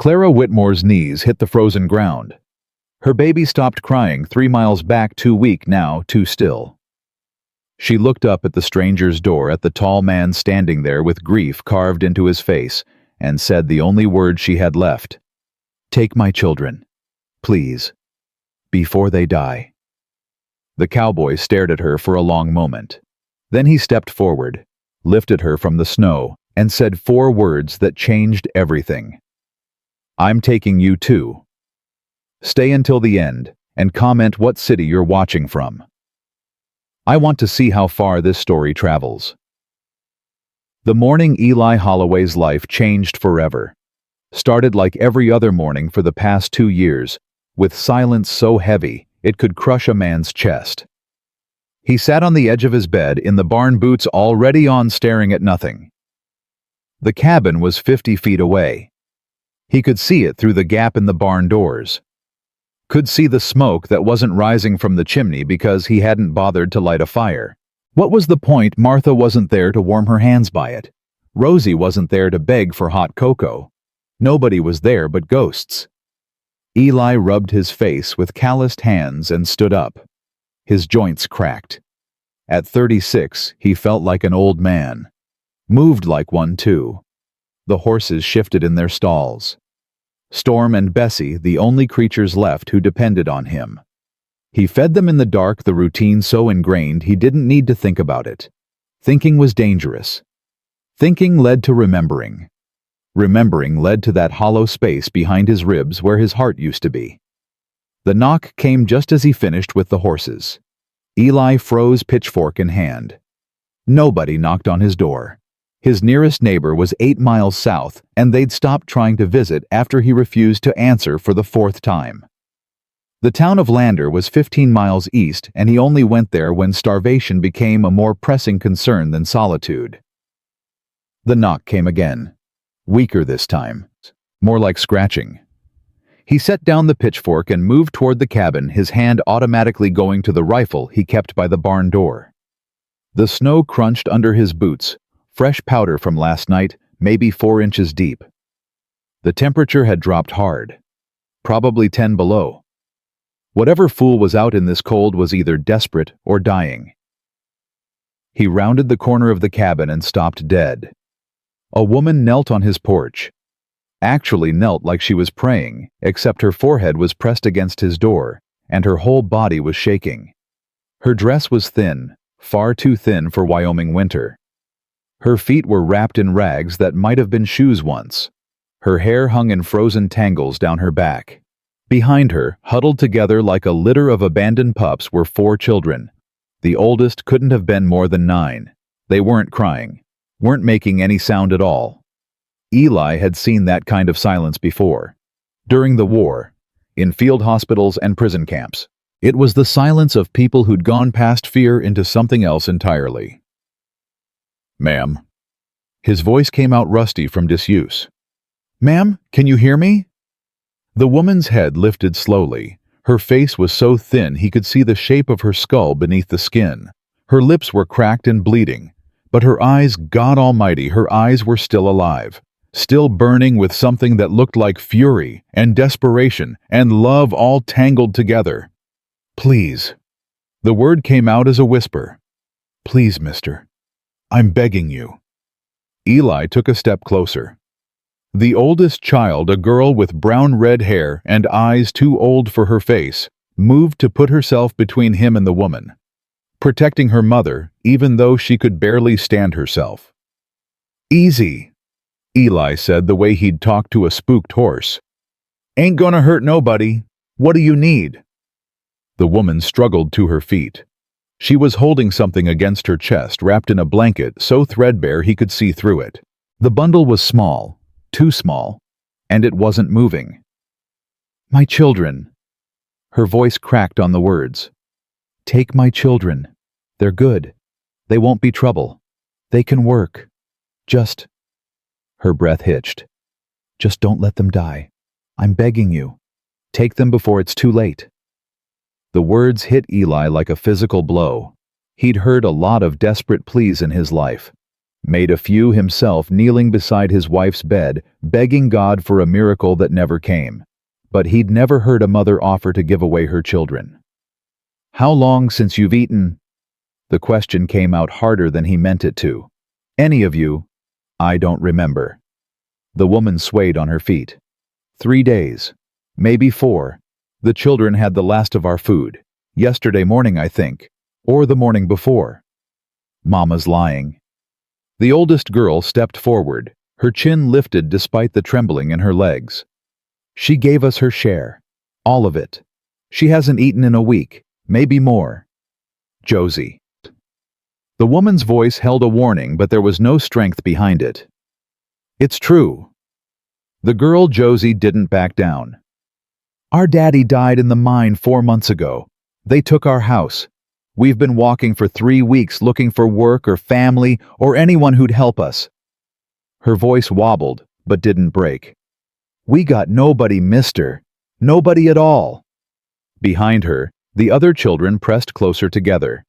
Clara Whitmore's knees hit the frozen ground. Her baby stopped crying 3 miles back, too weak now, too still. She looked up at the stranger's door, at the tall man standing there with grief carved into his face, and said the only word she had left. "Take my children, please, before they die." The cowboy stared at her for a long moment. Then he stepped forward, lifted her from the snow, and said 4 words that changed everything. "I'm taking you too. Stay until the end, and comment what city you're watching from. I want to see how far this story travels." The morning Eli Holloway's life changed forever. Started like every other morning for the past 2 years, with silence so heavy it could crush a man's chest. He sat on the edge of his bed in the barn, boots already on, staring at nothing. The cabin was 50 feet away. He could see it through the gap in the barn doors. Could see the smoke that wasn't rising from the chimney because he hadn't bothered to light a fire. What was the point? Martha wasn't there to warm her hands by it. Rosie wasn't there to beg for hot cocoa. Nobody was there but ghosts. Eli rubbed his face with calloused hands and stood up. His joints cracked. At 36, he felt like an old man. Moved like one, too. The horses shifted in their stalls. Storm and Bessie, the only creatures left who depended on him. He fed them in the dark, the routine so ingrained he didn't need to think about it. Thinking was dangerous. Thinking led to remembering. Remembering led to that hollow space behind his ribs where his heart used to be. The knock came just as he finished with the horses. Eli froze, pitchfork in hand. Nobody knocked on his door. His nearest neighbor was 8 miles south, and they'd stopped trying to visit after he refused to answer for the 4th time. The town of Lander was 15 miles east, and he only went there when starvation became a more pressing concern than solitude. The knock came again. Weaker this time. More like scratching. He set down the pitchfork and moved toward the cabin, his hand automatically going to the rifle he kept by the barn door. The snow crunched under his boots, fresh powder from last night, maybe 4 inches deep. The temperature had dropped hard. Probably 10 below. Whatever fool was out in this cold was either desperate or dying. He rounded the corner of the cabin and stopped dead. A woman knelt on his porch. Actually knelt like she was praying, except her forehead was pressed against his door, and her whole body was shaking. Her dress was thin, far too thin for Wyoming winter. Her feet were wrapped in rags that might have been shoes once. Her hair hung in frozen tangles down her back. Behind her, huddled together like a litter of abandoned pups, were 4 children. The oldest couldn't have been more than 9. They weren't crying, weren't making any sound at all. Eli had seen that kind of silence before. During the war, in field hospitals and prison camps. It was the silence of people who'd gone past fear into something else entirely. "Ma'am." His voice came out rusty from disuse. "Ma'am, can you hear me?" The woman's head lifted slowly. Her face was so thin he could see the shape of her skull beneath the skin. Her lips were cracked and bleeding, but her eyes, God Almighty, her eyes were still alive, still burning with something that looked like fury and desperation and love all tangled together. "Please." The word came out as a whisper. "Please, mister. I'm begging you." Eli took a step closer. The oldest child, a girl with brown-red hair and eyes too old for her face, moved to put herself between him and the woman, protecting her mother even though she could barely stand herself. "Easy," Eli said the way he'd talk to a spooked horse. "Ain't gonna hurt nobody. What do you need?" The woman struggled to her feet. She was holding something against her chest, wrapped in a blanket so threadbare he could see through it. The bundle was small, too small, and it wasn't moving. "My children." Her voice cracked on the words. "Take my children. They're good. They won't be trouble. They can work. Just..." Her breath hitched. "Just don't let them die. I'm begging you. Take them before it's too late." The words hit Eli like a physical blow. He'd heard a lot of desperate pleas in his life. made a few himself kneeling beside his wife's bed, begging God for a miracle that never came. But he'd never heard a mother offer to give away her children. "How long since you've eaten?" The question came out harder than he meant it to. "Any of you?" "I don't remember." The woman swayed on her feet. 3 days. Maybe 4. The children had the last of our food. Yesterday morning, I think. Or the morning before. Mama's lying. The oldest girl stepped forward, her chin lifted despite the trembling in her legs. "She gave us her share. All of it. She hasn't eaten in a week, maybe more." "Josie." The woman's voice held a warning, but there was no strength behind it. "It's true." The girl Josie didn't back down. "Our daddy died in the mine 4 months ago. They took our house. We've been walking for 3 weeks looking for work or family or anyone who'd help us." Her voice wobbled, but didn't break. "We got nobody, mister. Nobody at all." Behind her, the other children pressed closer together.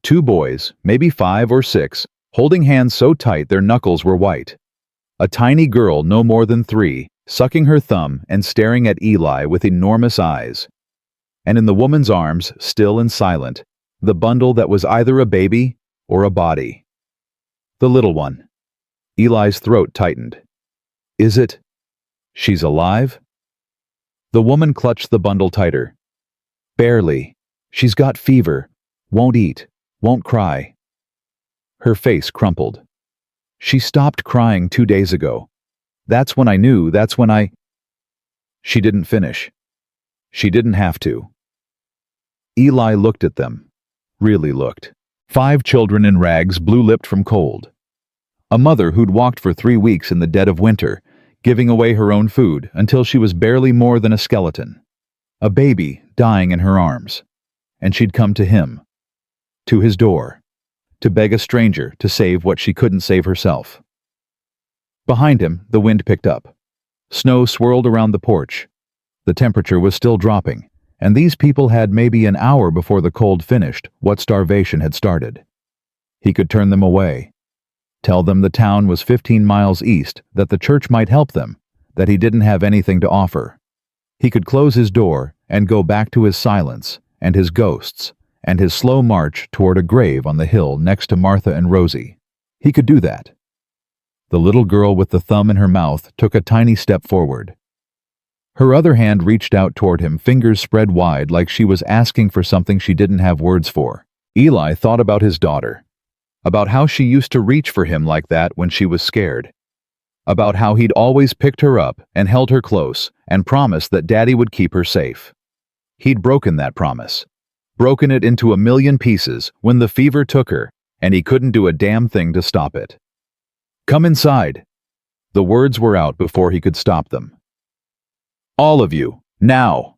2 boys, maybe 5 or 6, holding hands so tight their knuckles were white. A tiny girl no more than 3, sucking her thumb and staring at Eli with enormous eyes. And in the woman's arms, still and silent, the bundle that was either a baby or a body. The little one. Eli's throat tightened. "Is it? She's alive?" The woman clutched the bundle tighter. "Barely. She's got fever. Won't eat. Won't cry." Her face crumpled. "She stopped crying 2 days ago. That's when I knew, that's when I—" She didn't finish. She didn't have to. Eli looked at them. Really looked. 5 children in rags, blue-lipped from cold. A mother who'd walked for 3 weeks in the dead of winter, giving away her own food until she was barely more than a skeleton. A baby dying in her arms. And she'd come to him. To his door. To beg a stranger to save what she couldn't save herself. Behind him, the wind picked up. Snow swirled around the porch. The temperature was still dropping, and these people had maybe an hour before the cold finished what starvation had started. He could turn them away. Tell them the town was 15 miles east, that the church might help them, that he didn't have anything to offer. He could close his door and go back to his silence and his ghosts and his slow march toward a grave on the hill next to Martha and Rosie. He could do that. The little girl with the thumb in her mouth took a tiny step forward. Her other hand reached out toward him, fingers spread wide like she was asking for something she didn't have words for. Eli thought about his daughter. About how she used to reach for him like that when she was scared. About how he'd always picked her up and held her close and promised that Daddy would keep her safe. He'd broken that promise. Broken it into a million pieces when the fever took her, and he couldn't do a damn thing to stop it. "Come inside." The words were out before he could stop them. "All of you, now."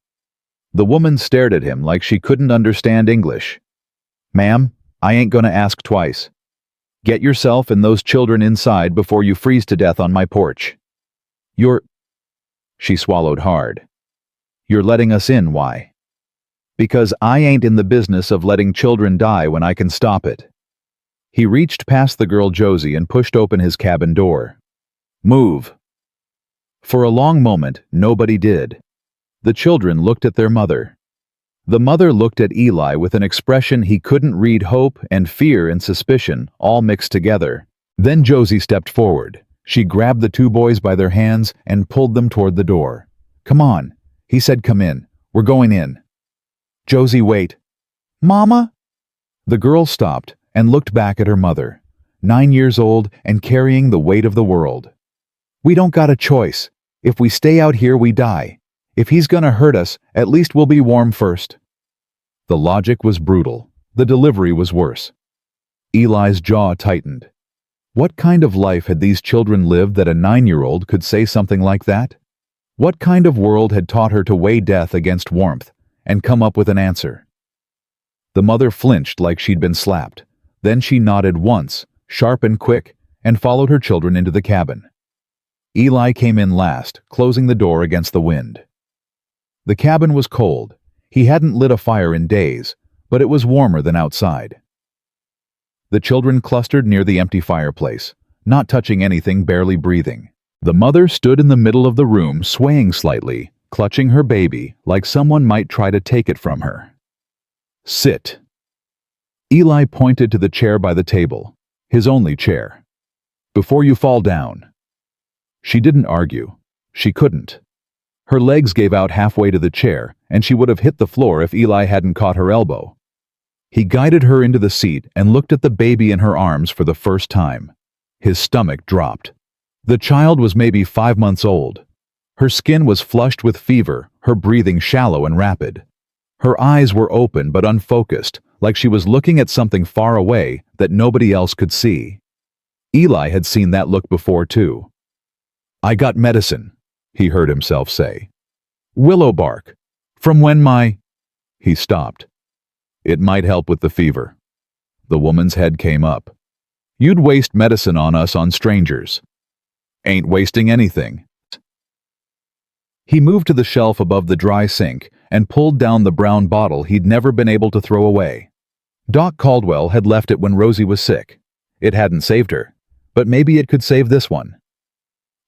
The woman stared at him like she couldn't understand English. "Ma'am, I ain't gonna ask twice. Get yourself and those children inside before you freeze to death on my porch. You're—" She swallowed hard. "You're letting us in, why?" "Because I ain't in the business of letting children die when I can stop it." He reached past the girl Josie and pushed open his cabin door. "Move." For a long moment, nobody did. The children looked at their mother. The mother looked at Eli with an expression he couldn't read, hope and fear and suspicion, all mixed together. Then Josie stepped forward. She grabbed the 2 boys by their hands and pulled them toward the door. "Come on." He said, "Come in. We're going in." "Josie, wait." "Mama?" The girl stopped and looked back at her mother, 9 years old and carrying the weight of the world. "We don't got a choice. If we stay out here, we die. If he's gonna hurt us, at least we'll be warm first." The logic was brutal. The delivery was worse. Eli's jaw tightened. What kind of life had these children lived that a 9-year-old could say something like that? What kind of world had taught her to weigh death against warmth and come up with an answer? The mother flinched like she'd been slapped. Then she nodded once, sharp and quick, and followed her children into the cabin. Eli came in last, closing the door against the wind. The cabin was cold. He hadn't lit a fire in days, but it was warmer than outside. The children clustered near the empty fireplace, not touching anything, barely breathing. The mother stood in the middle of the room, swaying slightly, clutching her baby like someone might try to take it from her. "Sit." Eli pointed to the chair by the table, his only chair. "Before you fall down." She didn't argue. She couldn't. Her legs gave out halfway to the chair, and she would have hit the floor if Eli hadn't caught her elbow. He guided her into the seat and looked at the baby in her arms for the first time. His stomach dropped. The child was maybe 5 months old. Her skin was flushed with fever, her breathing shallow and rapid. Her eyes were open but unfocused, like she was looking at something far away that nobody else could see. Eli had seen that look before too. "I got medicine," he heard himself say. "Willow bark. From when my—" He stopped. "It might help with the fever." The woman's head came up. "You'd waste medicine on us, on strangers." "Ain't wasting anything." He moved to the shelf above the dry sink and pulled down the brown bottle he'd never been able to throw away. Doc Caldwell had left it when Rosie was sick. It hadn't saved her, but maybe it could save this one.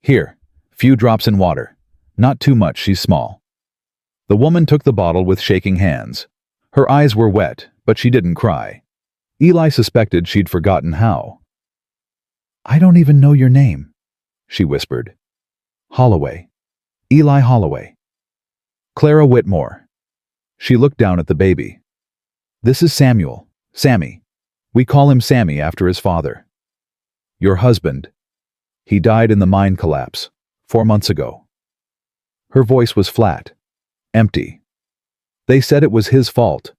"Here, few drops in water. Not too much, she's small." The woman took the bottle with shaking hands. Her eyes were wet, but she didn't cry. Eli suspected she'd forgotten how. "I don't even know your name," she whispered. "Holloway. Eli Holloway." "Clara Whitmore." She looked down at the baby. "This is Samuel. Sammy. We call him Sammy after his father." "Your husband. He died in the mine collapse 4 months ago." Her voice was flat, empty. "They said it was his fault.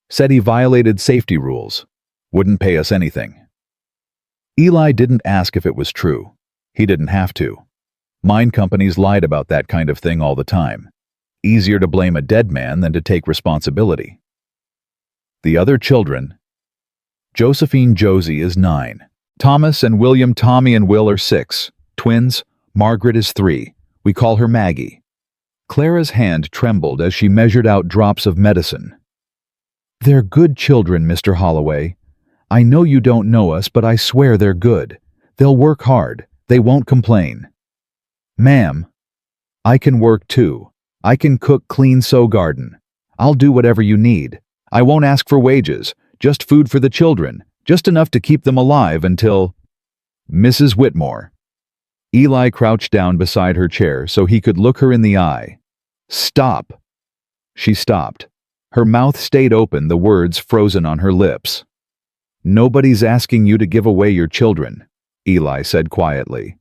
Said he violated safety rules. Wouldn't pay us anything." Eli didn't ask if it was true. He didn't have to. Mine companies lied about that kind of thing all the time. Easier to blame a dead man than to take responsibility. The other children. Josephine Josie is 9. Thomas and William Tommy and Will are 6. Twins. Margaret is 3. We call her Maggie. Clara's hand trembled as she measured out drops of medicine. "They're good children, Mr. Holloway. I know you don't know us, but I swear they're good. They'll work hard. They won't complain." "Ma'am, I can work too. I can cook, clean, sow, garden. I'll do whatever you need. I won't ask for wages, just food for the children, just enough to keep them alive until—" "Mrs. Whitmore." Eli crouched down beside her chair so he could look her in the eye. "Stop." She stopped. Her mouth stayed open, the words frozen on her lips. "Nobody's asking you to give away your children," Eli said quietly.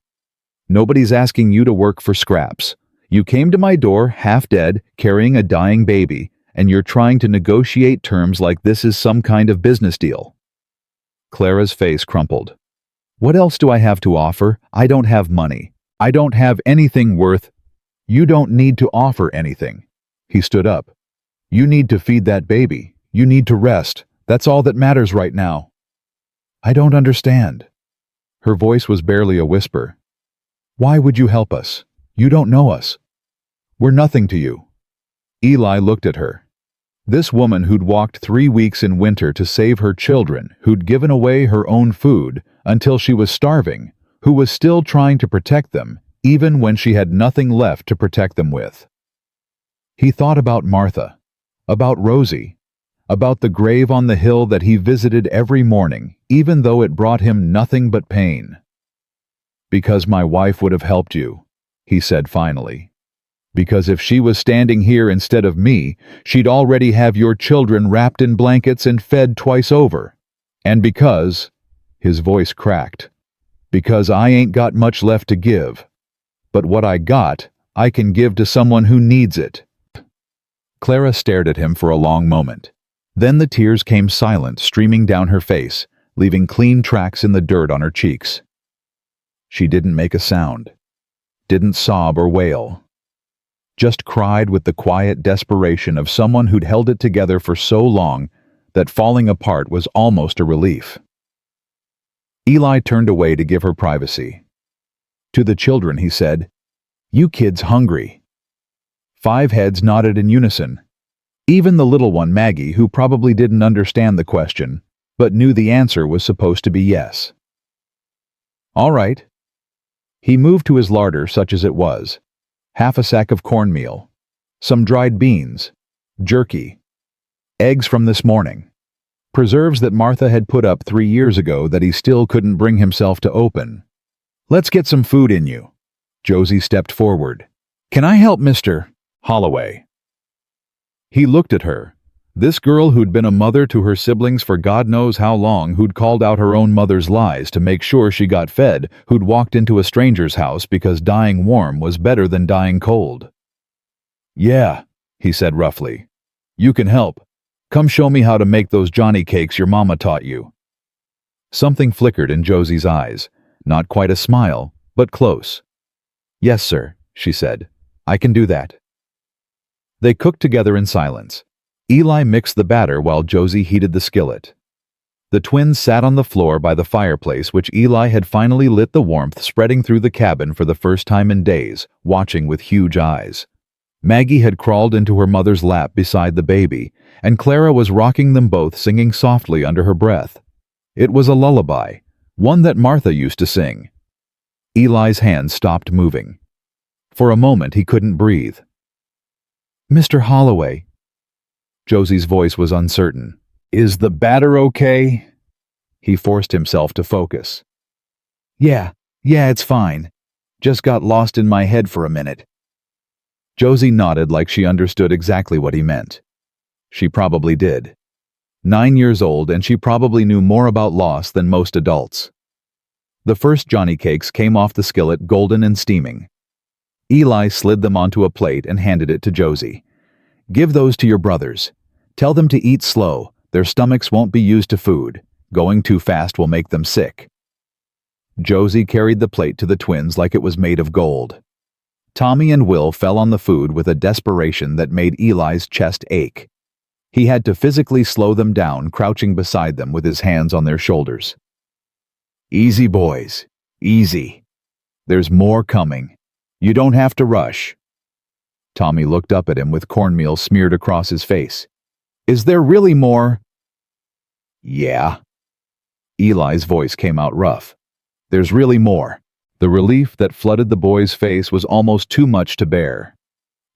"Nobody's asking you to work for scraps. You came to my door half dead, carrying a dying baby, and you're trying to negotiate terms like this is some kind of business deal." Clara's face crumpled. "What else do I have to offer? I don't have money. I don't have anything worth—" "You don't need to offer anything." He stood up. "You need to feed that baby. You need to rest. That's all that matters right now." "I don't understand." Her voice was barely a whisper. "Why would you help us? You don't know us. We're nothing to you." Eli looked at her. This woman who'd walked 3 weeks in winter to save her children, who'd given away her own food until she was starving, who was still trying to protect them, even when she had nothing left to protect them with. He thought about Martha, about Rosie, about the grave on the hill that he visited every morning, even though it brought him nothing but pain. "Because my wife would have helped you," he said finally. "Because if she was standing here instead of me, she'd already have your children wrapped in blankets and fed twice over. And because," his voice cracked, "because I ain't got much left to give. But what I got, I can give to someone who needs it." Clara stared at him for a long moment. Then the tears came silent, streaming down her face, leaving clean tracks in the dirt on her cheeks. She didn't make a sound, didn't sob or wail, just cried with the quiet desperation of someone who'd held it together for so long that falling apart was almost a relief. Eli turned away to give her privacy. To the children, he said, "You kids hungry?" 5 heads nodded in unison. Even the little one, Maggie, who probably didn't understand the question, but knew the answer was supposed to be yes. All right. He moved to his larder, such as it was. Half a sack of cornmeal, some dried beans, jerky, eggs from this morning, preserves that Martha had put up 3 years ago that he still couldn't bring himself to open. Let's get some food in you. Josie stepped forward. Can I help, Mr. Holloway? He looked at her. This girl who'd been a mother to her siblings for God knows how long, who'd called out her own mother's lies to make sure she got fed, who'd walked into a stranger's house because dying warm was better than dying cold. Yeah, he said roughly. You can help. Come show me how to make those Johnny cakes your mama taught you. Something flickered in Josie's eyes. Not quite a smile, but close. Yes, sir, she said. I can do that. They cooked together in silence. Eli mixed the batter while Josie heated the skillet. The twins sat on the floor by the fireplace, which Eli had finally lit, the warmth spreading through the cabin for the first time in days, watching with huge eyes. Maggie had crawled into her mother's lap beside the baby, and Clara was rocking them both, singing softly under her breath. It was a lullaby, one that Martha used to sing. Eli's hands stopped moving. For a moment he couldn't breathe. Mr. Holloway. Josie's voice was uncertain. Is the batter okay? He forced himself to focus. Yeah, it's fine. Just got lost in my head for a minute. Josie nodded like she understood exactly what he meant. She probably did. 9 years old, and she probably knew more about loss than most adults. The first Johnny cakes came off the skillet golden and steaming. Eli slid them onto a plate and handed it to Josie. Give those to your brothers. Tell them to eat slow. Their stomachs won't be used to food. Going too fast will make them sick. Josie carried the plate to the twins like it was made of gold. Tommy and Will fell on the food with a desperation that made Eli's chest ache. He had to physically slow them down, crouching beside them with his hands on their shoulders. Easy, boys. Easy. There's more coming. You don't have to rush. Tommy looked up at him with cornmeal smeared across his face. Is there really more? Yeah. Eli's voice came out rough. There's really more. The relief that flooded the boy's face was almost too much to bear.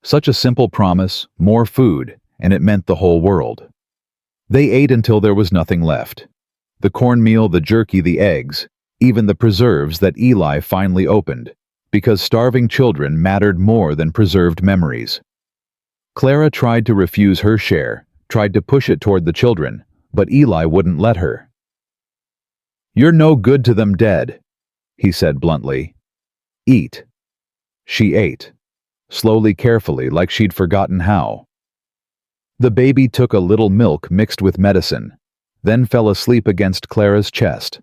Such a simple promise, more food, and it meant the whole world. They ate until there was nothing left. The cornmeal, the jerky, the eggs, even the preserves that Eli finally opened, because starving children mattered more than preserved memories. Clara tried to refuse her share, tried to push it toward the children, but Eli wouldn't let her. You're no good to them dead, he said bluntly. Eat. She ate, slowly, carefully, like she'd forgotten how. The baby took a little milk mixed with medicine, then fell asleep against Clara's chest.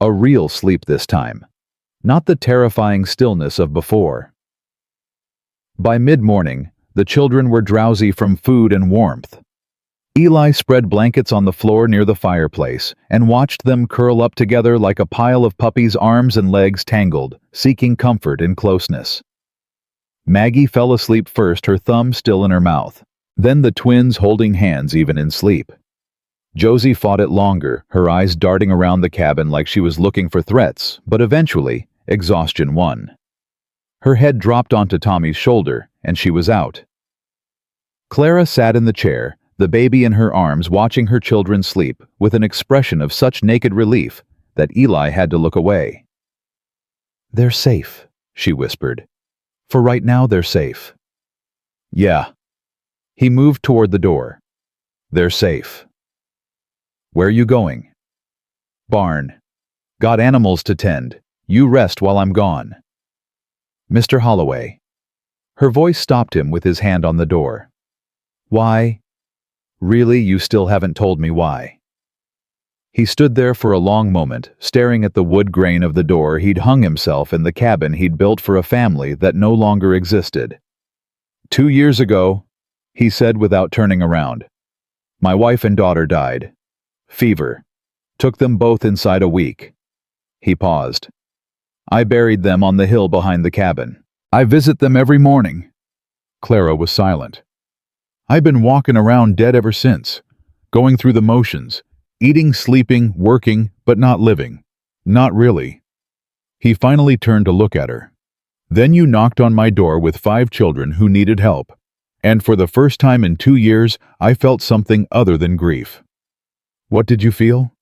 A real sleep this time, not the terrifying stillness of before. By mid-morning, the children were drowsy from food and warmth. Eli spread blankets on the floor near the fireplace and watched them curl up together like a pile of puppies, arms and legs tangled, seeking comfort in closeness. Maggie fell asleep first, her thumb still in her mouth, then the twins holding hands even in sleep. Josie fought it longer, her eyes darting around the cabin like she was looking for threats, but eventually, exhaustion won. Her head dropped onto Tommy's shoulder, and she was out. Clara sat in the chair, the baby in her arms, watching her children sleep with an expression of such naked relief that Eli had to look away. They're safe, she whispered. For right now, they're safe. Yeah. He moved toward the door. They're safe. Where you going? Barn. Got animals to tend. You rest while I'm gone. Mr. Holloway. Her voice stopped him with his hand on the door. Why? Really, you still haven't told me why. He stood there for a long moment, staring at the wood grain of the door he'd hung himself in the cabin he'd built for a family that no longer existed. 2 years ago, he said without turning around. My wife and daughter died. Fever. Took them both inside a week. He paused. I buried them on the hill behind the cabin. I visit them every morning. Clara was silent. I've been walking around dead ever since, going through the motions, Eating, sleeping, working, but not living. Not really. He finally turned to look at her. Then you knocked on my door with 5 children who needed help. And for the first time in 2 years, I felt something other than grief. What did you feel?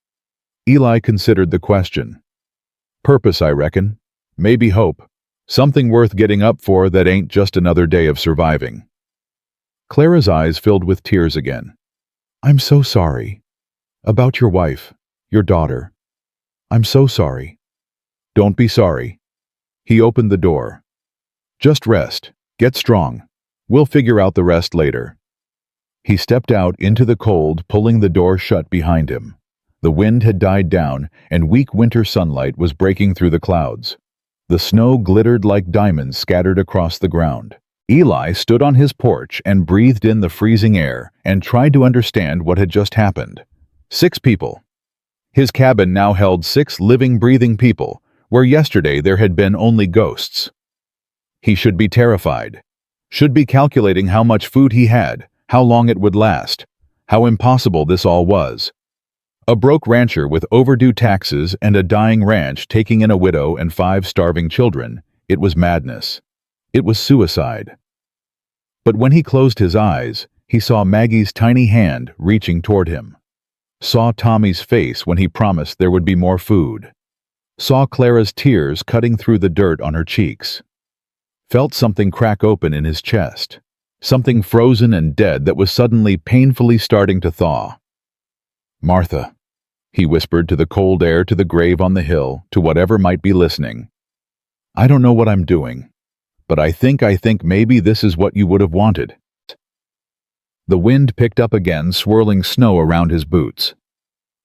Eli considered the question. Purpose, I reckon. Maybe hope. Something worth getting up for that ain't just another day of surviving. Clara's eyes filled with tears again. I'm so sorry. About your wife, your daughter. I'm so sorry. Don't be sorry. He opened the door. Just rest. Get strong. We'll figure out the rest later. He stepped out into the cold, pulling the door shut behind him. The wind had died down, and weak winter sunlight was breaking through the clouds. The snow glittered like diamonds scattered across the ground. Eli stood on his porch and breathed in the freezing air and tried to understand what had just happened. 6 people. His cabin now held 6 living, breathing people, where yesterday there had been only ghosts. He should be terrified. Should be calculating how much food he had, how long it would last, how impossible this all was. A broke rancher with overdue taxes and a dying ranch taking in a widow and 5 starving children. It was madness. It was suicide. But when he closed his eyes, he saw Maggie's tiny hand reaching toward him. Saw Tommy's face when he promised there would be more food. Saw Clara's tears cutting through the dirt on her cheeks. Felt something crack open in his chest. Something frozen and dead that was suddenly painfully starting to thaw. Martha, he whispered to the cold air, to the grave on the hill, to whatever might be listening. I don't know what I'm doing, but I think maybe this is what you would have wanted. The wind picked up again, swirling snow around his boots.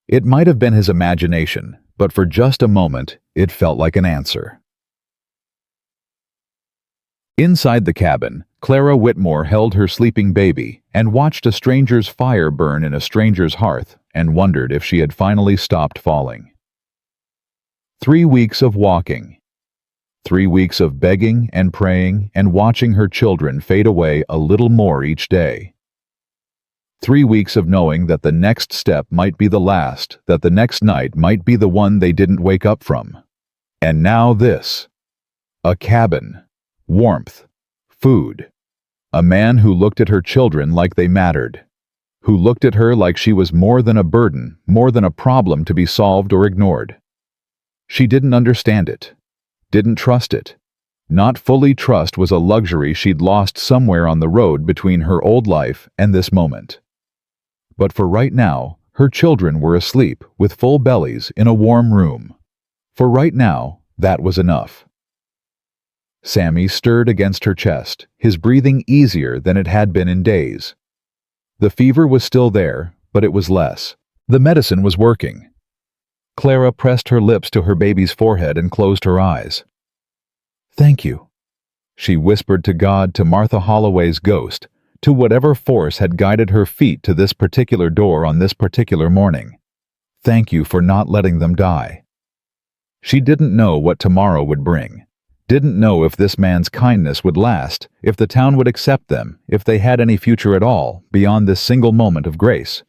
It might have been his imagination, but for just a moment, it felt like an answer. Inside the cabin, Clara Whitmore held her sleeping baby and watched a stranger's fire burn in a stranger's hearth and wondered if she had finally stopped falling. 3 weeks of walking. 3 weeks of begging and praying and watching her children fade away a little more each day. 3 weeks of knowing that the next step might be the last, that the next night might be the one they didn't wake up from. And now this. A cabin. Warmth. Food. A man who looked at her children like they mattered. Who looked at her like she was more than a burden, more than a problem to be solved or ignored. She didn't understand it. Didn't trust it. Not fully trust was a luxury she'd lost somewhere on the road between her old life and this moment. But for right now, her children were asleep with full bellies in a warm room. For right now, that was enough. Sammy stirred against her chest, his breathing easier than it had been in days. The fever was still there, but it was less. The medicine was working. Clara pressed her lips to her baby's forehead and closed her eyes. Thank you, she whispered to God, to Martha Holloway's ghost, to whatever force had guided her feet to this particular door on this particular morning. Thank you for not letting them die. She didn't know what tomorrow would bring. Didn't know if this man's kindness would last, if the town would accept them, if they had any future at all beyond this single moment of grace.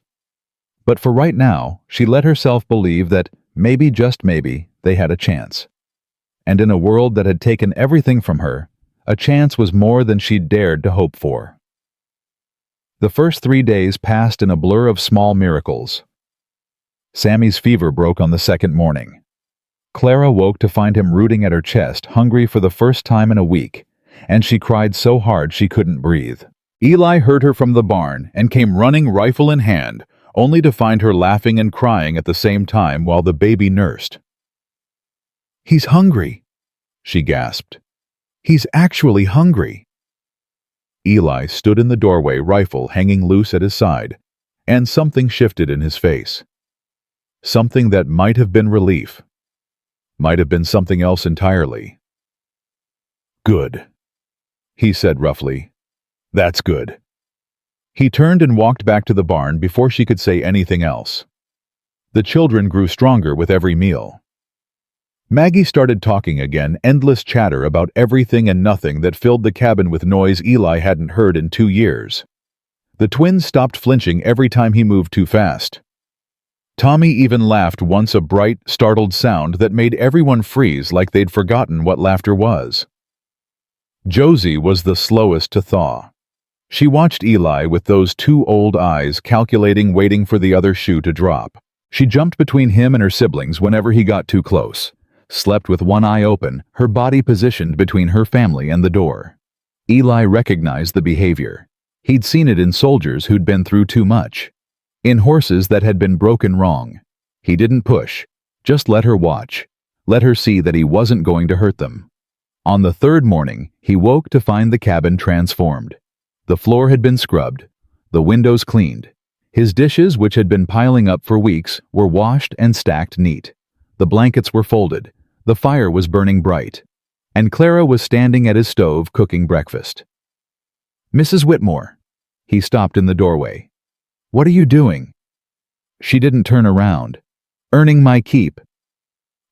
But for right now, she let herself believe that maybe, just maybe, they had a chance. And in a world that had taken everything from her, a chance was more than she'd dared to hope for. The first 3 days passed in a blur of small miracles. Sammy's fever broke on the second morning. Clara woke to find him rooting at her chest, hungry for the first time in a week, and she cried so hard she couldn't breathe. Eli heard her from the barn and came running, rifle in hand, only to find her laughing and crying at the same time while the baby nursed. He's hungry, she gasped. He's actually hungry. Eli stood in the doorway, rifle hanging loose at his side, and something shifted in his face. Something that might have been relief. Might have been something else entirely. Good, he said roughly. That's good. He turned and walked back to the barn before she could say anything else. The children grew stronger with every meal. Maggie started talking again, endless chatter about everything and nothing that filled the cabin with noise Eli hadn't heard in 2 years. The twins stopped flinching every time he moved too fast. Tommy even laughed once, a bright, startled sound that made everyone freeze like they'd forgotten what laughter was. Josie was the slowest to thaw. She watched Eli with those two old eyes, calculating, waiting for the other shoe to drop. She jumped between him and her siblings whenever he got too close, slept with one eye open, her body positioned between her family and the door. Eli recognized the behavior. He'd seen it in soldiers who'd been through too much, in horses that had been broken wrong. He didn't push, just let her watch, let her see that he wasn't going to hurt them. On the third morning, he woke to find the cabin transformed. The floor had been scrubbed, the windows cleaned. His dishes, which had been piling up for weeks, were washed and stacked neat. The blankets were folded, the fire was burning bright, and Clara was standing at his stove cooking breakfast. "Mrs. Whitmore." He stopped in the doorway. "What are you doing?" She didn't turn around. "Earning my keep."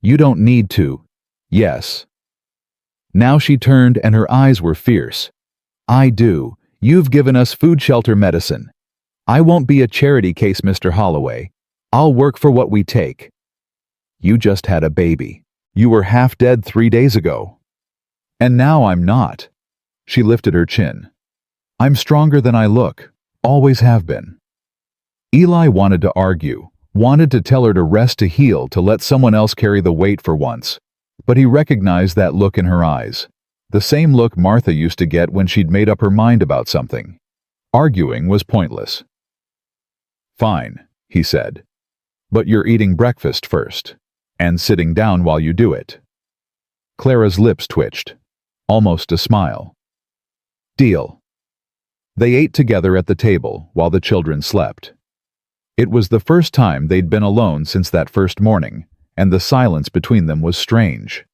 "You don't need to." "Yes." Now she turned and her eyes were fierce. "I do. You've given us food, shelter, medicine. I won't be a charity case, Mr. Holloway. I'll work for what we take." "You just had a baby. You were half dead 3 days ago. And now I'm not." She lifted her chin. "I'm stronger than I look. Always have been." Eli wanted to argue, wanted to tell her to rest, to heal, to let someone else carry the weight for once. But he recognized that look in her eyes. The same look Martha used to get when she'd made up her mind about something. Arguing was pointless. "Fine," he said. "But you're eating breakfast first, and sitting down while you do it." Clara's lips twitched, almost a smile. "Deal." They ate together at the table while the children slept. It was the first time they'd been alone since that first morning, and the silence between them was strange.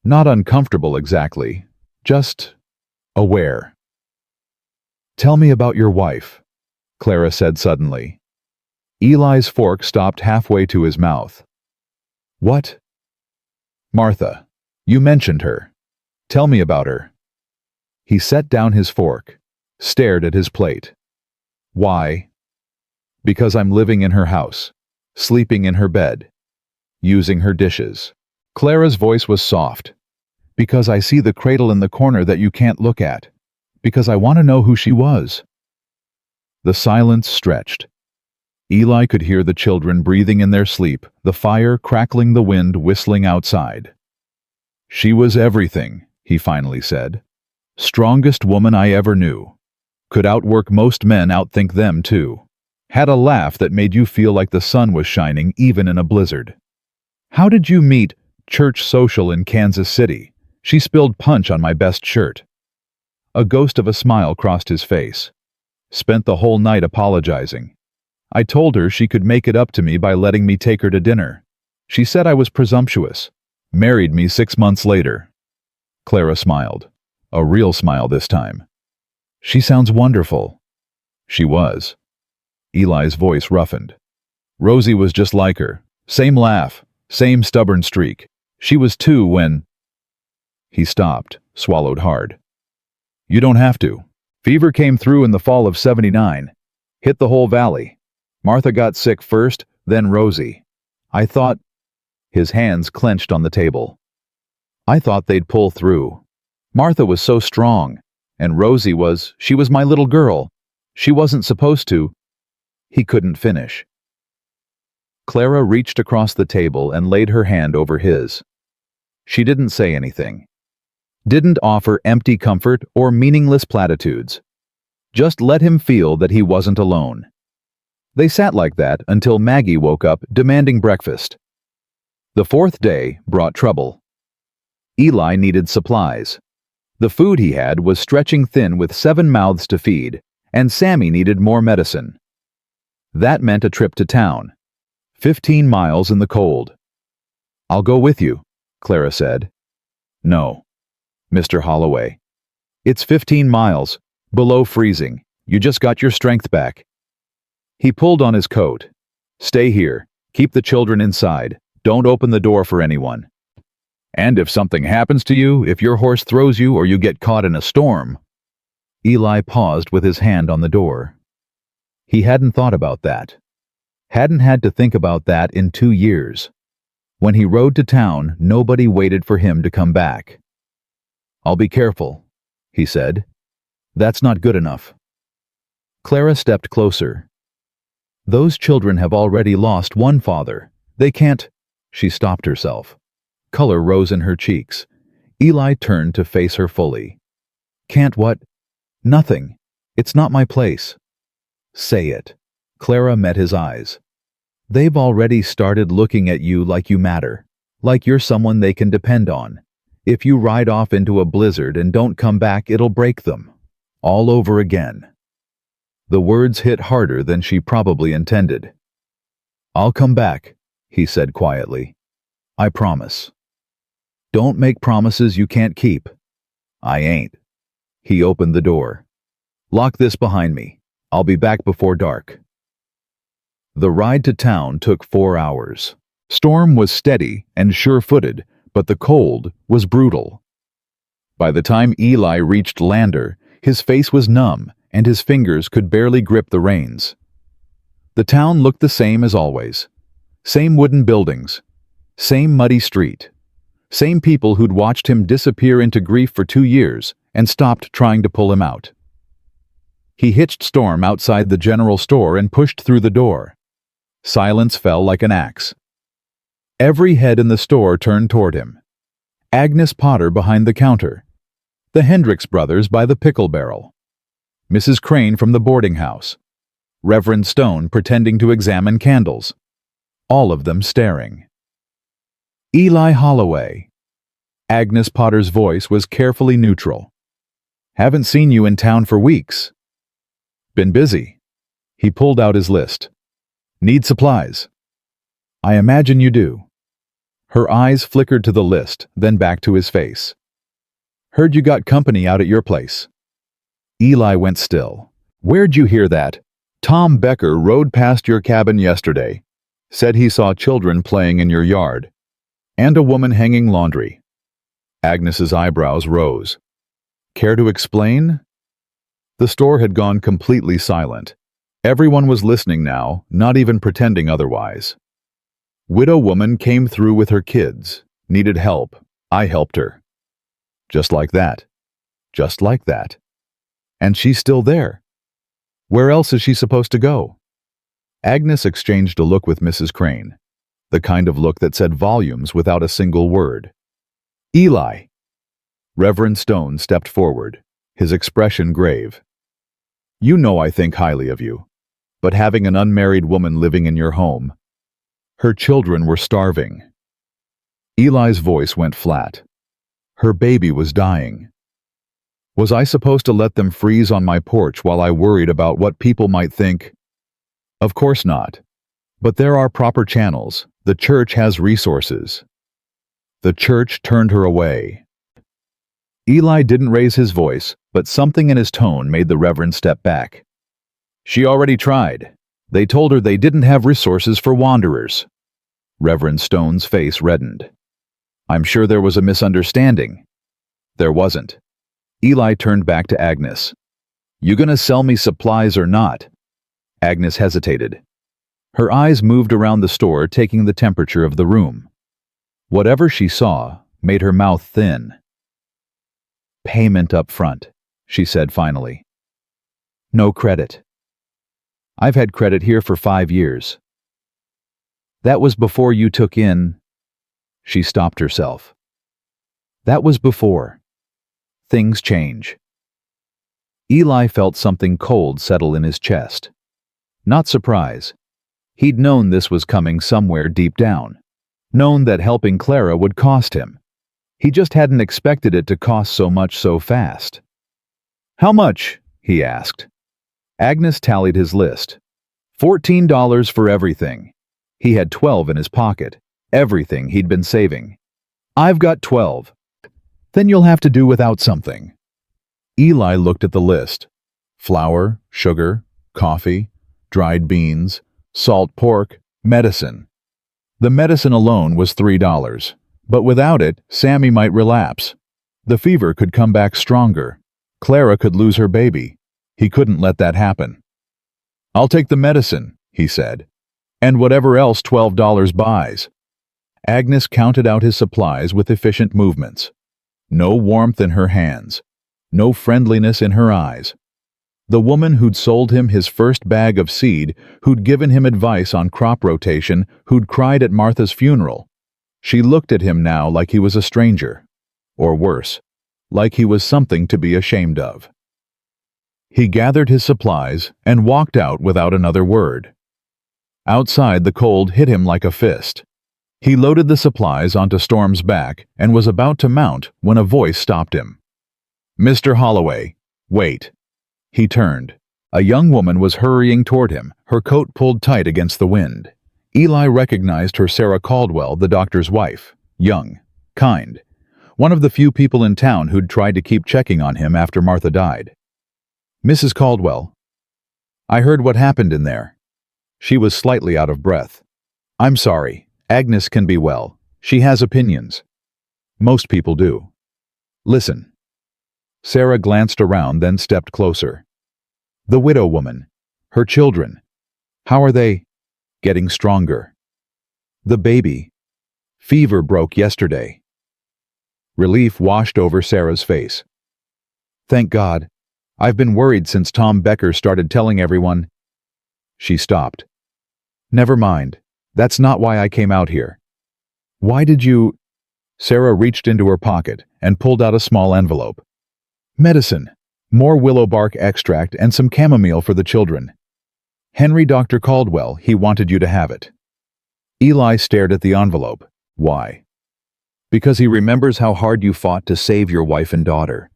Not uncomfortable exactly, just aware. "Tell me about your wife," Clara said suddenly. Eli's fork stopped halfway to his mouth. "What?" "Martha. You mentioned her. Tell me about her." He set down his fork, stared at his plate. "Why?" "Because I'm living in her house, sleeping in her bed, using her dishes." Clara's voice was soft. "Because I see the cradle in the corner that you can't look at. Because I want to know who she was." The silence stretched. Eli could hear the children breathing in their sleep, the fire crackling, the wind whistling outside. "She was everything," he finally said. "Strongest woman I ever knew. Could outwork most men, outthink them too. Had a laugh that made you feel like the sun was shining even in a blizzard. How did you meet church social in Kansas City? She spilled punch on my best shirt." A ghost of a smile crossed his face. "Spent the whole night apologizing. I told her she could make it up to me by letting me take her to dinner. She said I was presumptuous. Married me 6 months later." Clara smiled. A real smile this time. "She sounds wonderful." She was. Eli's voice roughened. "Rosie was just like her. Same laugh, same stubborn streak. She was 2 when—" He stopped, swallowed hard. "You don't have to. Fever came through in the fall of '79. Hit the whole valley. Martha got sick first, then Rosie. I thought—" His hands clenched on the table. "I thought they'd pull through. Martha was so strong, and Rosie she was my little girl. She wasn't supposed to—" He couldn't finish. Clara reached across the table and laid her hand over his. She didn't say anything. Didn't offer empty comfort or meaningless platitudes. Just let him feel that he wasn't alone. They sat like that until Maggie woke up demanding breakfast. The fourth day brought trouble. Eli needed supplies. The food he had was stretching thin with 7 mouths to feed, and Sammy needed more medicine. That meant a trip to town. 15 miles in the cold. "I'll go with you," Clara said. "No, Mr. Holloway. It's 15 miles, below freezing. You just got your strength back." He pulled on his coat. "Stay here. Keep the children inside. Don't open the door for anyone. And if something happens to you, if your horse throws you or you get caught in a storm—" Eli paused with his hand on the door. He hadn't thought about that. Hadn't had to think about that in 2 years. When he rode to town, nobody waited for him to come back. "I'll be careful," he said. "That's not good enough." Clara stepped closer. "Those children have already lost one father. They can't—" She stopped herself. Color rose in her cheeks. Eli turned to face her fully. "Can't what?" "Nothing. It's not my place." "Say it." Clara met his eyes. "They've already started looking at you like you matter, like you're someone they can depend on. If you ride off into a blizzard and don't come back, it'll break them. All over again." The words hit harder than she probably intended. "I'll come back," he said quietly. "I promise." "Don't make promises you can't keep." "I ain't." He opened the door. "Lock this behind me. I'll be back before dark." The ride to town took 4 hours. Storm was steady and sure-footed, but the cold was brutal. By the time Eli reached Lander, his face was numb and his fingers could barely grip the reins. The town looked the same as always. Same wooden buildings, same muddy street, same people who'd watched him disappear into grief for 2 years and stopped trying to pull him out. He hitched Storm outside the general store and pushed through the door. Silence fell like an axe. Every head in the store turned toward him. Agnes Potter behind the counter. The Hendricks brothers by the pickle barrel. Mrs. Crane from the boarding house. Reverend Stone pretending to examine candles. All of them staring. "Eli Holloway." Agnes Potter's voice was carefully neutral. "Haven't seen you in town for weeks." "Been busy." He pulled out his list. "Need supplies." "I imagine you do." Her eyes flickered to the list, then back to his face. "Heard you got company out at your place." Eli went still. "Where'd you hear that?" "Tom Becker rode past your cabin yesterday. Said he saw children playing in your yard. And a woman hanging laundry." Agnes's eyebrows rose. "Care to explain?" The store had gone completely silent. Everyone was listening now, not even pretending otherwise. "Widow woman came through with her kids. Needed help. I helped her." Just like that. Just like that. And she's still there. Where else is she supposed to go? Agnes exchanged a look with Mrs. Crane, the kind of look that said volumes without a single word. "Eli!" Reverend Stone stepped forward, his expression grave. "You know I think highly of you, but having an unmarried woman living in your home—" "Her children were starving." Eli's voice went flat. "Her baby was dying. Was I supposed to let them freeze on my porch while I worried about what people might think? Of course not. But there are proper channels. The church has resources." The church turned her away. Eli didn't raise his voice, but something in his tone made the Reverend step back. "She already tried. They told her they didn't have resources for wanderers." Reverend Stone's face reddened. "I'm sure there was a misunderstanding." "There wasn't." Eli turned back to Agnes. "You gonna sell me supplies or not?" Agnes hesitated. Her eyes moved around the store, taking the temperature of the room. Whatever she saw made her mouth thin. "Payment up front," she said finally. "No credit." "I've had credit here for 5 years." "That was before you took in—" She stopped herself. "That was before. Things change." Eli felt something cold settle in his chest. Not surprise. He'd known this was coming somewhere deep down. Known that helping Clara would cost him. He just hadn't expected it to cost so much so fast. "How much?" he asked. Agnes tallied his list. $14 for everything. He had 12 in his pocket. Everything he'd been saving. "I've got 12. Then you'll have to do without something." Eli looked at the list. Flour, sugar, coffee, dried beans, salt pork, medicine. The medicine alone was $3, but without it, Sammy might relapse. The fever could come back stronger. Clara could lose her baby. He couldn't let that happen. "I'll take the medicine," he said. and whatever else $12 buys. Agnes counted out his supplies with efficient movements. No warmth in her hands. No friendliness in her eyes. The woman who'd sold him his first bag of seed, who'd given him advice on crop rotation, who'd cried at Martha's funeral. She looked at him now like he was a stranger. Or worse, like he was something to be ashamed of. He gathered his supplies and walked out without another word. Outside, the cold hit him like a fist. He loaded the supplies onto Storm's back and was about to mount when a voice stopped him. "Mr. Holloway, wait." He turned. A young woman was hurrying toward him, her coat pulled tight against the wind. Eli recognized her Sarah Caldwell, the doctor's wife. Young, kind. One of the few people in town who'd tried to keep checking on him after Martha died. "Mrs. Caldwell, I heard what happened in there." She was slightly out of breath. "I'm sorry. Agnes can be well. She has opinions. Most people do. Listen." Sarah glanced around, then stepped closer. "The widow woman. Her children. How are they? Getting stronger. The baby. Fever broke yesterday." Relief washed over Sarah's face. "Thank God. I've been worried since Tom Becker started telling everyone." She stopped. "Never mind. That's not why I came out here." "Why did you—" Sarah reached into her pocket and pulled out a small envelope. "Medicine. More willow bark extract and some chamomile for the children. Henry Dr. Caldwell, he wanted you to have it." Eli stared at the envelope. "Why?" "Because he remembers how hard you fought to save your wife and daughter.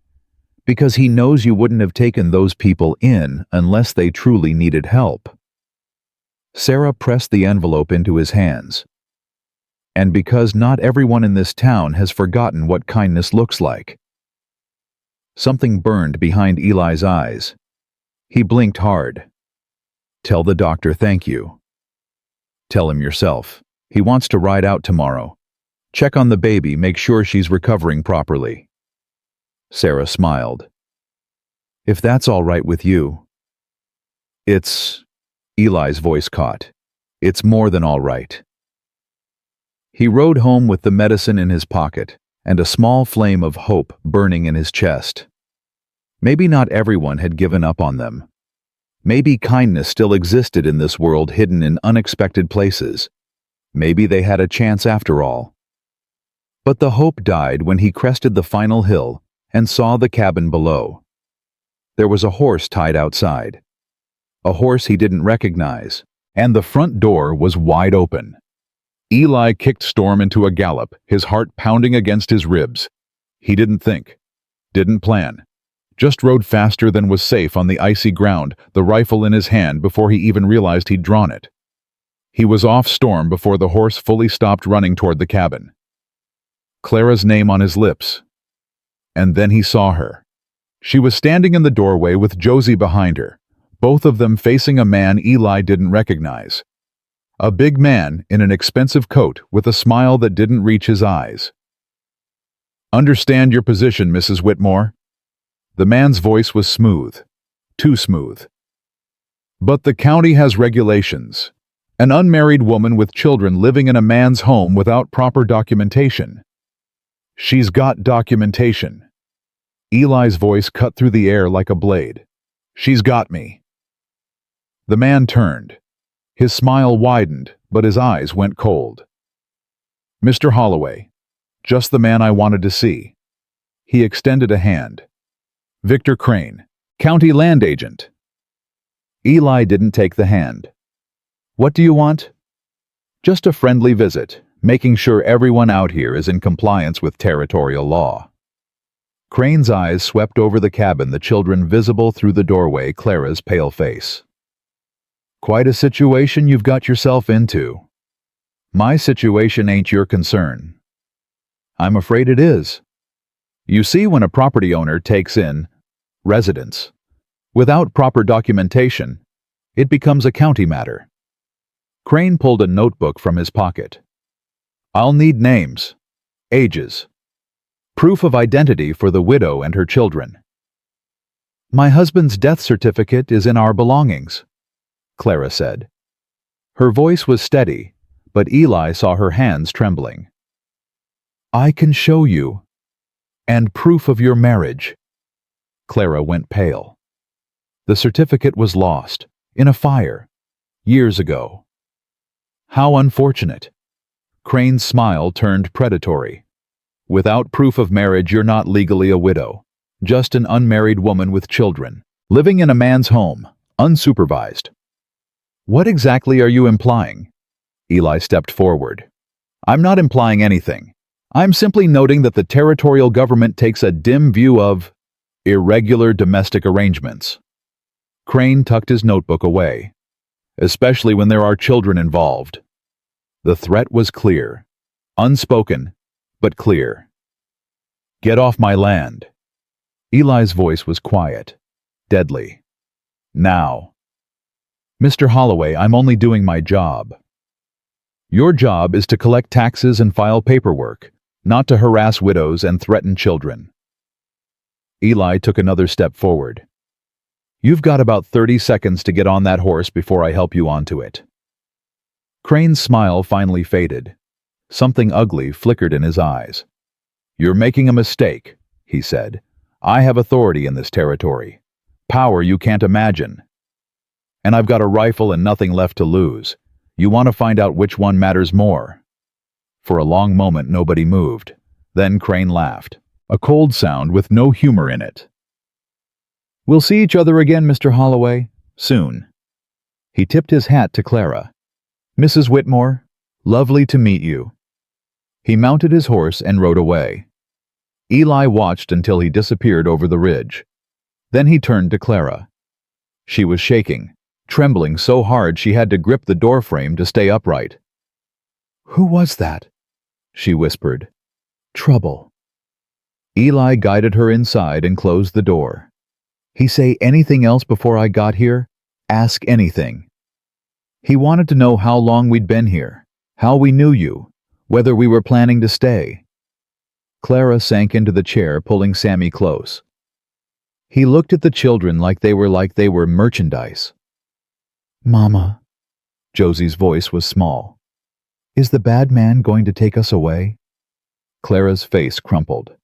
Because he knows you wouldn't have taken those people in unless they truly needed help." Sarah pressed the envelope into his hands. "And because not everyone in this town has forgotten what kindness looks like." Something burned behind Eli's eyes. He blinked hard. "Tell the doctor thank you." "Tell him yourself. He wants to ride out tomorrow. Check on the baby, make sure she's recovering properly." Sarah smiled. "If that's all right with you." "It's—" Eli's voice caught. "It's more than all right." He rode home with the medicine in his pocket and a small flame of hope burning in his chest. Maybe not everyone had given up on them. Maybe kindness still existed in this world, hidden in unexpected places. Maybe they had a chance after all. But the hope died when he crested the final hill and saw the cabin below. There was a horse tied outside. A horse he didn't recognize, and the front door was wide open. Eli kicked Storm into a gallop, his heart pounding against his ribs. He didn't think, didn't plan, just rode faster than was safe on the icy ground, the rifle in his hand before he even realized he'd drawn it. He was off Storm before the horse fully stopped running toward the cabin. Clara's name on his lips. And then he saw her. She was standing in the doorway with Josie behind her, both of them facing a man Eli didn't recognize. A big man in an expensive coat with a smile that didn't reach his eyes. "Understand your position, Mrs. Whitmore." The man's voice was smooth. Too smooth. "But the county has regulations. An unmarried woman with children living in a man's home without proper documentation." "She's got documentation." Eli's voice cut through the air like a blade. "She's got me." The man turned. His smile widened, but his eyes went cold. "Mr. Holloway, just the man I wanted to see." He extended a hand. "Victor Crane, county land agent." Eli didn't take the hand. "What do you want?" "Just a friendly visit, making sure everyone out here is in compliance with territorial law." Crane's eyes swept over the cabin, the children visible through the doorway, Clara's pale face. "Quite a situation you've got yourself into." "My situation ain't your concern." "I'm afraid it is. You see, when a property owner takes in residents without proper documentation, it becomes a county matter." Crane pulled a notebook from his pocket. "I'll need names, ages, proof of identity for the widow and her children." "My husband's death certificate is in our belongings," Clara said. Her voice was steady, but Eli saw her hands trembling. "I can show you. And proof of your marriage." Clara went pale. The certificate was lost, in a fire, years ago. How unfortunate. Crane's smile turned predatory. "Without proof of marriage, you're not legally a widow, just an unmarried woman with children, living in a man's home, unsupervised." "What exactly are you implying?" Eli stepped forward. "I'm not implying anything. I'm simply noting that the territorial government takes a dim view of irregular domestic arrangements." Crane tucked his notebook away, especially when there are children involved. The threat was clear, unspoken, but clear. "Get off my land." Eli's voice was quiet, deadly. "Now." "Mr. Holloway, I'm only doing my job." "Your job is to collect taxes and file paperwork, not to harass widows and threaten children." Eli took another step forward. "You've got about 30 seconds to get on that horse before I help you onto it." Crane's smile finally faded. Something ugly flickered in his eyes. "You're making a mistake," he said. "I have authority in this territory. Power you can't imagine. And I've got a rifle and nothing left to lose. You want to find out which one matters more." For a long moment nobody moved. Then Crane laughed, a cold sound with no humor in it. "We'll see each other again, Mr. Holloway, soon." He tipped his hat to Clara. "Mrs. Whitmore, lovely to meet you." He mounted his horse and rode away. Eli watched until he disappeared over the ridge. Then he turned to Clara. She was shaking, trembling so hard she had to grip the doorframe to stay upright. "Who was that?" she whispered. "Trouble." Eli guided her inside and closed the door. "He say anything else before I got here? Ask anything." He wanted to know how long we'd been here, how we knew you, whether we were planning to stay. Clara sank into the chair, pulling Sammy close. He looked at the children like they were merchandise. "Mama," Josie's voice was small. "Is the bad man going to take us away?" Clara's face crumpled.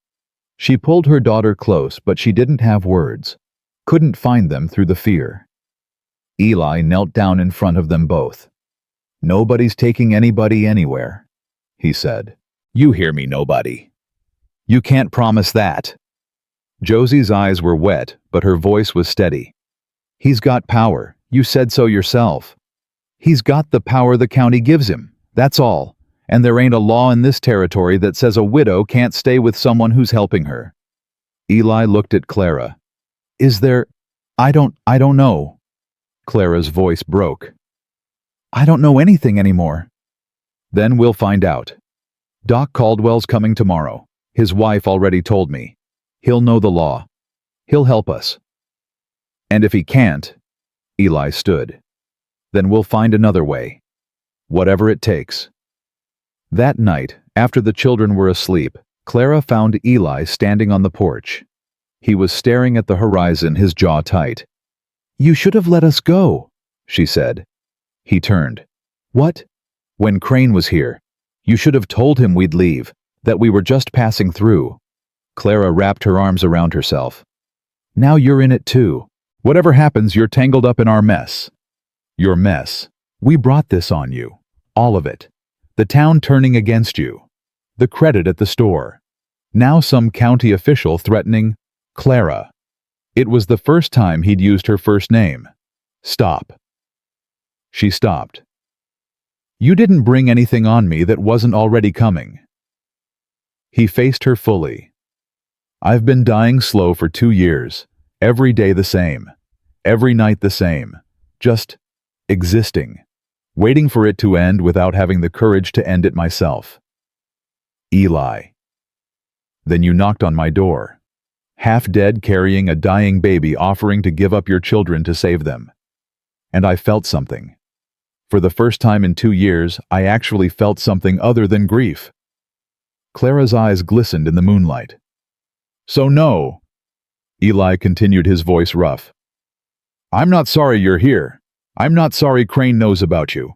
She pulled her daughter close, but she didn't have words, couldn't find them through the fear. Eli knelt down in front of them both. "Nobody's taking anybody anywhere," he said. "You hear me, nobody. You can't promise that." Josie's eyes were wet, but her voice was steady. "He's got power. You said so yourself. He's got the power the county gives him, that's all. And there ain't a law in this territory that says a widow can't stay with someone who's helping her." Eli looked at Clara. "Is there... I don't know." Clara's voice broke. "I don't know anything anymore." "Then we'll find out. Doc Caldwell's coming tomorrow. His wife already told me. He'll know the law. He'll help us. And if he can't," Eli stood, "then we'll find another way. Whatever it takes." That night, after the children were asleep, Clara found Eli standing on the porch. He was staring at the horizon, his jaw tight. "You should have let us go," she said. He turned. "What?" "When Crane was here. You should have told him we'd leave, that we were just passing through." Clara wrapped her arms around herself. "Now you're in it too. Whatever happens, you're tangled up in our mess." "Your mess. We brought this on you. All of it. The town turning against you. The credit at the store. Now some county official threatening Clara." It was the first time he'd used her first name. "Stop." She stopped. "You didn't bring anything on me that wasn't already coming." He faced her fully. "I've been dying slow for 2 years. Every day the same. Every night the same. Just existing. Waiting for it to end without having the courage to end it myself." "Eli." "Then you knocked on my door. Half dead, carrying a dying baby, offering to give up your children to save them. And I felt something. For the first time in 2 years, I actually felt something other than grief." Clara's eyes glistened in the moonlight. "So no," Eli continued, his voice rough. "I'm not sorry you're here. I'm not sorry Crane knows about you.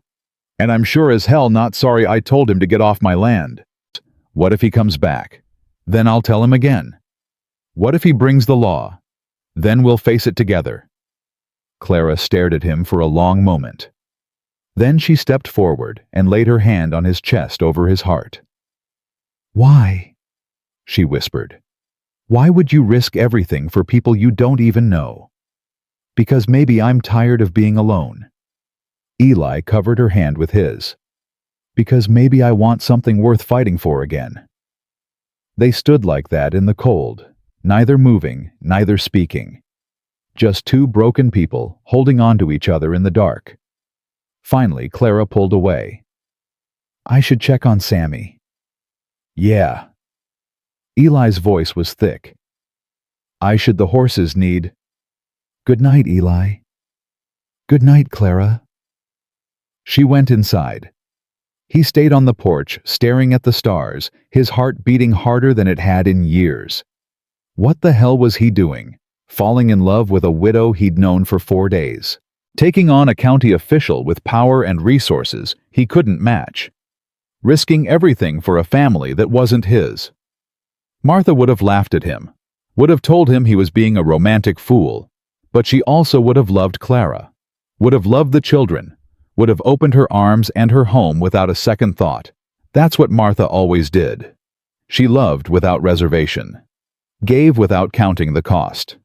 And I'm sure as hell not sorry I told him to get off my land. What if he comes back? Then I'll tell him again. What if he brings the law? Then we'll face it together. Clara stared at him for a long moment. Then she stepped forward and laid her hand on his chest over his heart. "Why?" she whispered. "Why would you risk everything for people you don't even know?" "Because maybe I'm tired of being alone." Eli covered her hand with his. "Because maybe I want something worth fighting for again." They stood like that in the cold, neither moving, neither speaking. Just two broken people holding on to each other in the dark. Finally, Clara pulled away. "I should check on Sammy." "Yeah." Eli's voice was thick. "I should the horses need—" "Good night, Eli." "Good night, Clara." She went inside. He stayed on the porch, staring at the stars, his heart beating harder than it had in years. What the hell was he doing? Falling in love with a widow he'd known for 4 days. Taking on a county official with power and resources he couldn't match. Risking everything for a family that wasn't his. Martha would have laughed at him, would have told him he was being a romantic fool, but she also would have loved Clara, would have loved the children, would have opened her arms and her home without a second thought. That's what Martha always did. She loved without reservation, gave without counting the cost.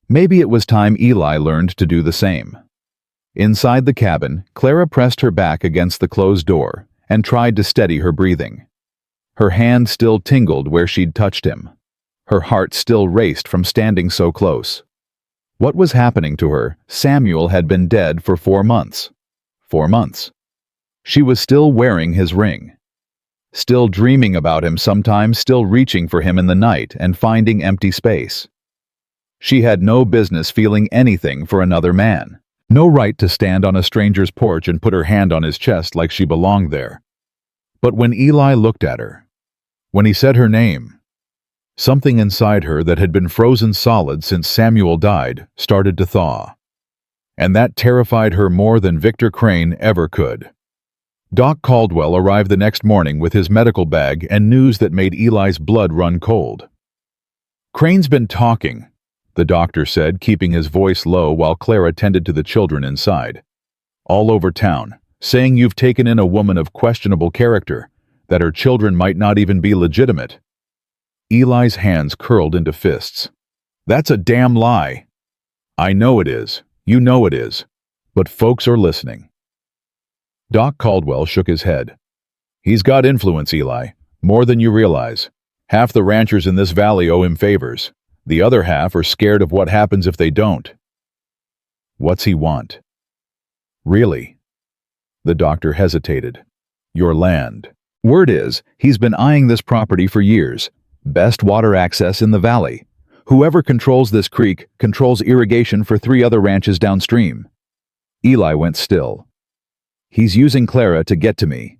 Maybe it was time Eli learned to do the same. Inside the cabin, Clara pressed her back against the closed door and tried to steady her breathing. Her hand still tingled where she'd touched him. Her heart still raced from standing so close. What was happening to her? Samuel had been dead for 4 months. 4 months. She was still wearing his ring. Still dreaming about him sometimes, still reaching for him in the night and finding empty space. She had no business feeling anything for another man. No right to stand on a stranger's porch and put her hand on his chest like she belonged there. But when Eli looked at her, when he said her name, something inside her that had been frozen solid since Samuel died started to thaw. And that terrified her more than Victor Crane ever could. Doc Caldwell arrived the next morning with his medical bag and news that made Eli's blood run cold. "Crane's been talking," the doctor said, keeping his voice low while Clara tended to the children inside. "All over town, saying you've taken in a woman of questionable character, that her children might not even be legitimate." Eli's hands curled into fists. "That's a damn lie." "I know it is. You know it is. But folks are listening." Doc Caldwell shook his head. "He's got influence, Eli, more than you realize. Half the ranchers in this valley owe him favors. The other half are scared of what happens if they don't." "What's he want?" "Really?" The doctor hesitated. "Your land. Word is, he's been eyeing this property for years. Best water access in the valley. Whoever controls this creek controls irrigation for 3 other ranches downstream." Eli went still. "He's using Clara to get to me.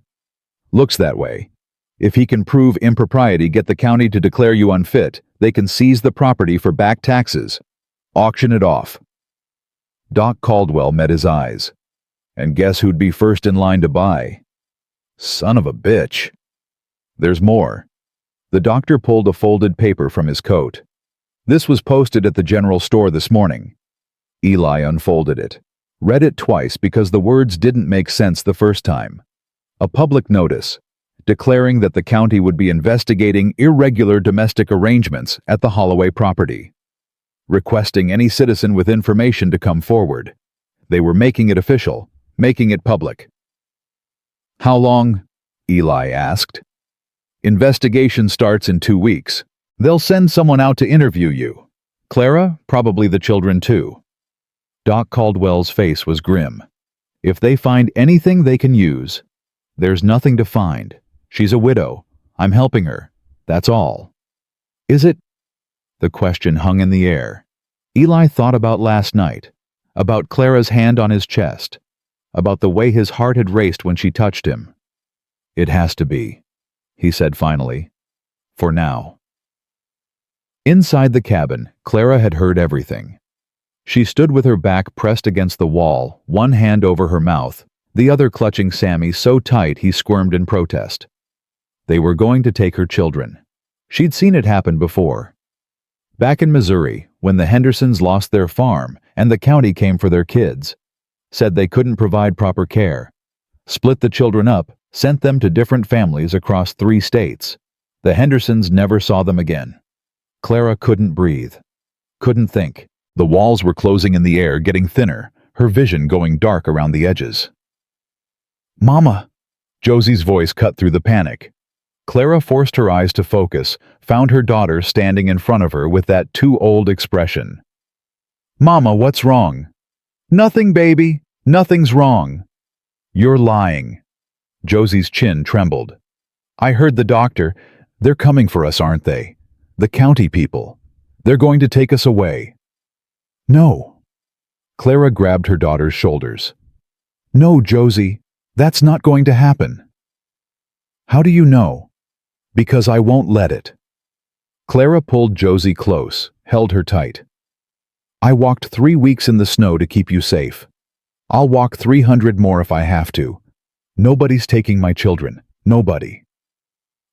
Looks that way. If he can prove impropriety, get the county to declare you unfit, they can seize the property for back taxes. Auction it off." Doc Caldwell met his eyes. "And guess who'd be first in line to buy?" "Son of a bitch." "There's more." The doctor pulled a folded paper from his coat. "This was posted at the general store this morning." Eli unfolded it. Read it twice because the words didn't make sense the first time. A public notice, declaring that the county would be investigating irregular domestic arrangements at the Holloway property. Requesting any citizen with information to come forward. They were making it official, making it public. "How long?" Eli asked. "Investigation starts in 2 weeks. They'll send someone out to interview you. Clara, probably the children too." Doc Caldwell's face was grim. "If they find anything they can use—" "There's nothing to find. She's a widow. I'm helping her. That's all." "Is it?" The question hung in the air. Eli thought about last night, about Clara's hand on his chest, about the way his heart had raced when she touched him. "It has to be," he said finally. "For now." Inside the cabin, Clara had heard everything. She stood with her back pressed against the wall, one hand over her mouth, the other clutching Sammy so tight he squirmed in protest. They were going to take her children. She'd seen it happen before. Back in Missouri, when the Hendersons lost their farm and the county came for their kids, said they couldn't provide proper care, split the children up, sent them to different families across 3 states. The Hendersons never saw them again. Clara couldn't breathe, couldn't think. The walls were closing in the air, getting thinner, her vision going dark around the edges. "Mama!" Josie's voice cut through the panic. Clara forced her eyes to focus, found her daughter standing in front of her with that too-old expression. "Mama, what's wrong?" "Nothing, baby. Nothing's wrong." "You're lying." Josie's chin trembled. "I heard the doctor. They're coming for us, aren't they? The county people. They're going to take us away." "No." Clara grabbed her daughter's shoulders. "No, Josie. That's not going to happen." "How do you know?" "Because I won't let it." Clara pulled Josie close, held her tight. "I walked 3 weeks in the snow to keep you safe. I'll walk 300 more if I have to. Nobody's taking my children. Nobody."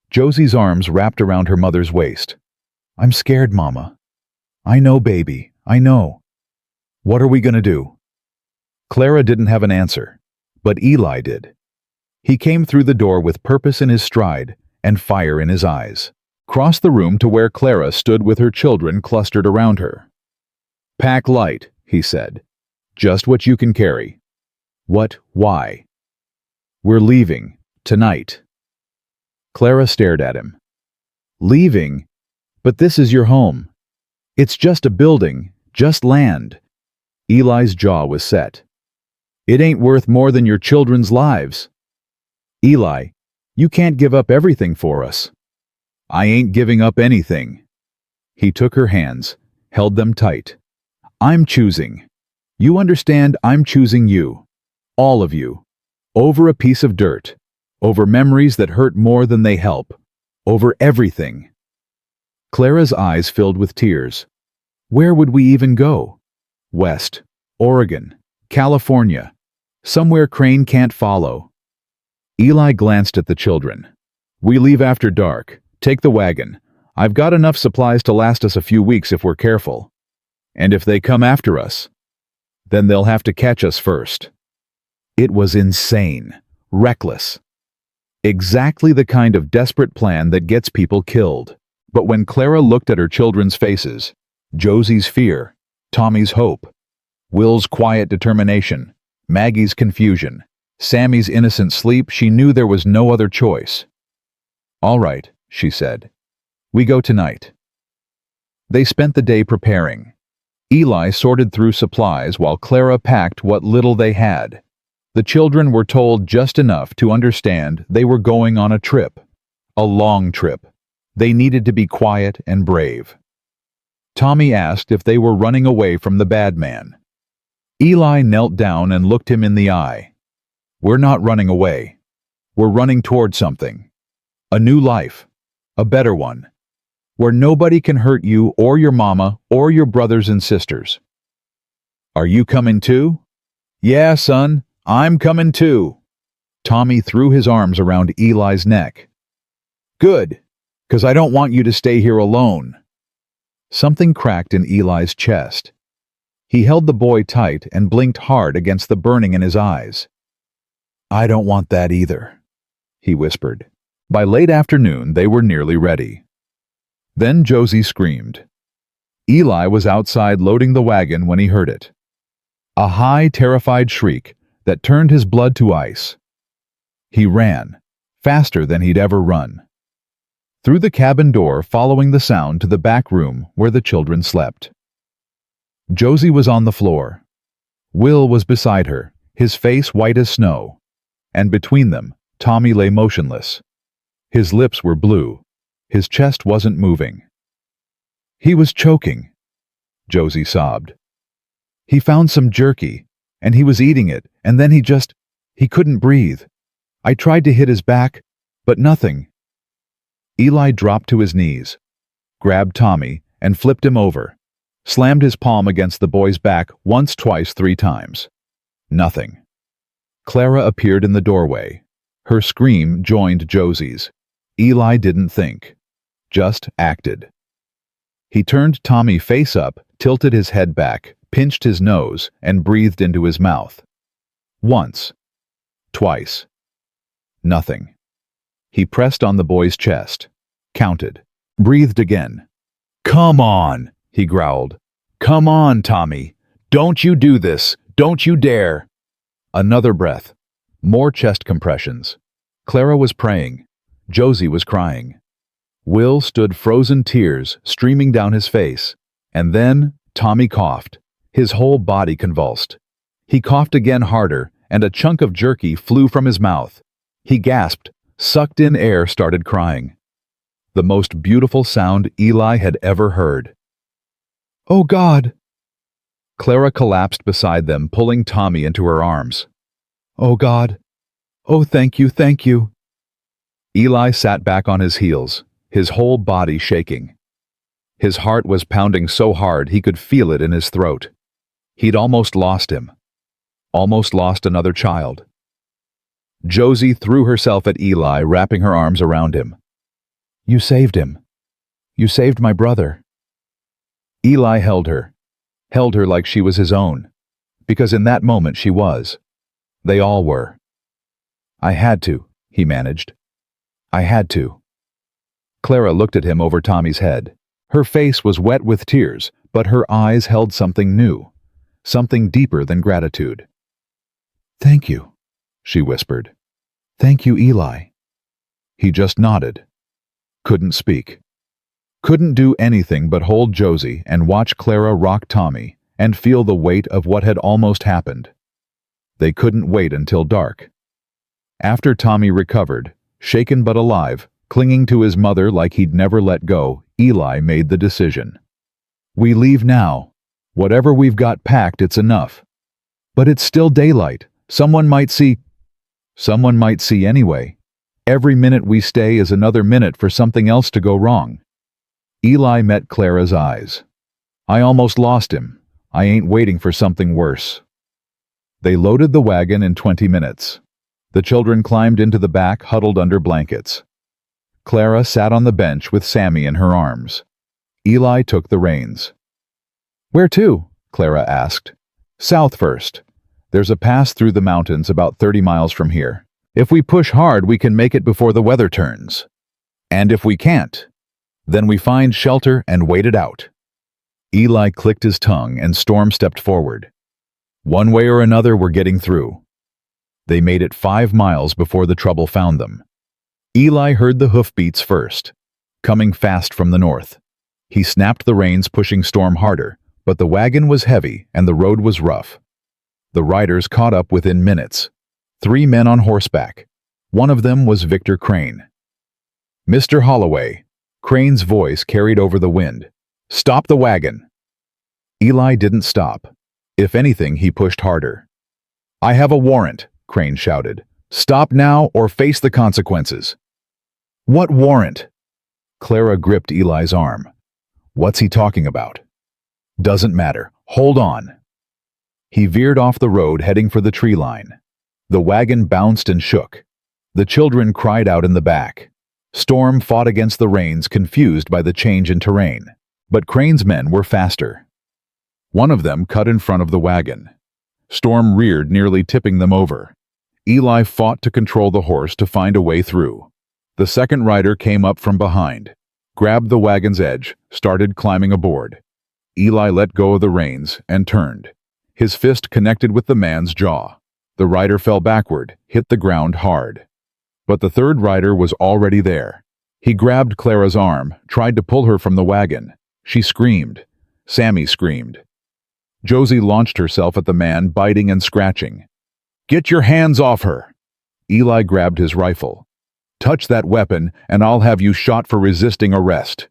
Josie's arms wrapped around her mother's waist. "I'm scared, Mama." "I know, baby. I know." "What are we going to do?" Clara didn't have an answer, but Eli did. He came through the door with purpose in his stride and fire in his eyes, crossed the room to where Clara stood with her children clustered around her. "Pack light," he said. "Just what you can carry." "What? Why?" "We're leaving. Tonight." Clara stared at him. "Leaving? But this is your home. It's just a building, just land." Eli's jaw was set. "It ain't worth more than your children's lives." "Eli, you can't give up everything for us." "I ain't giving up anything." He took her hands, held them tight. "I'm choosing. You understand, I'm choosing you. All of you. Over a piece of dirt. Over memories that hurt more than they help. Over everything." Clara's eyes filled with tears. "Where would we even go? West, Oregon, California. Somewhere Crane can't follow." Eli glanced at the children. "We leave after dark. Take the wagon. I've got enough supplies to last us a few weeks if we're careful. And if they come after us, then they'll have to catch us first." It was insane, reckless. Exactly the kind of desperate plan that gets people killed. But when Clara looked at her children's faces, Josie's fear, Tommy's hope, Will's quiet determination, Maggie's confusion, Sammy's innocent sleep, she knew there was no other choice. "All right," she said. "We go tonight." They spent the day preparing. Eli sorted through supplies while Clara packed what little they had. The children were told just enough to understand they were going on a trip. A long trip. They needed to be quiet and brave. Tommy asked if they were running away from the bad man. Eli knelt down and looked him in the eye. "We're not running away. We're running toward something. A new life. A better one. Where nobody can hurt you or your mama or your brothers and sisters." "Are you coming too?" "Yeah, son, I'm coming too." Tommy threw his arms around Eli's neck. "Good, 'cause I don't want you to stay here alone." Something cracked in Eli's chest. He held the boy tight and blinked hard against the burning in his eyes. "I don't want that either," he whispered. By late afternoon, they were nearly ready. Then Josie screamed. Eli was outside loading the wagon when he heard it. A high, terrified shriek that turned his blood to ice. He ran, faster than he'd ever run. Through the cabin door, following the sound to the back room where the children slept. Josie was on the floor. Will was beside her, his face white as snow, and between them, Tommy lay motionless. His lips were blue. His chest wasn't moving. "He was choking," Josie sobbed. "He found some jerky, and he was eating it, and then he couldn't breathe. I tried to hit his back, but nothing." Eli dropped to his knees, grabbed Tommy, and flipped him over, slammed his palm against the boy's back once, twice, 3 times. Nothing. Clara appeared in the doorway. Her scream joined Josie's. Eli didn't think, just acted. He turned Tommy face up, tilted his head back, pinched his nose, and breathed into his mouth. Once. Twice. Nothing. He pressed on the boy's chest, counted, breathed again. "Come on," he growled. "Come on, Tommy. Don't you do this. Don't you dare." Another breath. More chest compressions. Clara was praying. Josie was crying. Will stood frozen tears streaming down his face. And then Tommy coughed. His whole body convulsed. He coughed again harder, and a chunk of jerky flew from his mouth. He gasped, sucked in air, started crying. The most beautiful sound Eli had ever heard. "Oh God!" Clara collapsed beside them, pulling Tommy into her arms. "Oh God! Oh, thank you, thank you!" Eli sat back on his heels, his whole body shaking. His heart was pounding so hard he could feel it in his throat. He'd almost lost him. Almost lost another child. Josie threw herself at Eli, wrapping her arms around him. "You saved him. You saved my brother." Eli held her like she was his own, because in that moment she was. They all were. "I had to," he managed. "I had to." Clara looked at him over Tommy's head. Her face was wet with tears, but her eyes held something new, something deeper than gratitude. "Thank you," she whispered. "Thank you, Eli." He just nodded. Couldn't speak. Couldn't do anything but hold Josie and watch Clara rock Tommy and feel the weight of what had almost happened. They couldn't wait until dark. After Tommy recovered, shaken but alive, clinging to his mother like he'd never let go, Eli made the decision. "We leave now. Whatever we've got packed, it's enough. But it's still daylight. Someone might see anyway. Every minute we stay is another minute for something else to go wrong." Eli met Clara's eyes. "I almost lost him. I ain't waiting for something worse." They loaded the wagon in 20 minutes. The children climbed into the back, huddled under blankets. Clara sat on the bench with Sammy in her arms. Eli took the reins. "Where to?" Clara asked. "South first. There's a pass through the mountains about 30 miles from here. If we push hard, we can make it before the weather turns. And if we can't, then we find shelter and wait it out." Eli clicked his tongue and Storm stepped forward. "One way or another, we're getting through." They made it 5 miles before the trouble found them. Eli heard the hoofbeats first, coming fast from the north. He snapped the reins, pushing Storm harder, but the wagon was heavy and the road was rough. The riders caught up within minutes. 3 men on horseback. One of them was Victor Crane. "Mr. Holloway," Crane's voice carried over the wind. "Stop the wagon." Eli didn't stop. If anything, he pushed harder. "I have a warrant," Crane shouted. "Stop now or face the consequences." "What warrant?" Clara gripped Eli's arm. "What's he talking about?" "Doesn't matter. Hold on." He veered off the road, heading for the tree line. The wagon bounced and shook. The children cried out in the back. Storm fought against the reins, confused by the change in terrain. But Crane's men were faster. One of them cut in front of the wagon. Storm reared, nearly tipping them over. Eli fought to control the horse to find a way through. The second rider came up from behind, grabbed the wagon's edge, started climbing aboard. Eli let go of the reins and turned. His fist connected with the man's jaw. The rider fell backward, hit the ground hard. But the third rider was already there. He grabbed Clara's arm, tried to pull her from the wagon. She screamed. Sammy screamed. Josie launched herself at the man, biting and scratching. "Get your hands off her!" Eli grabbed his rifle. "Touch that weapon, and I'll have you shot for resisting arrest."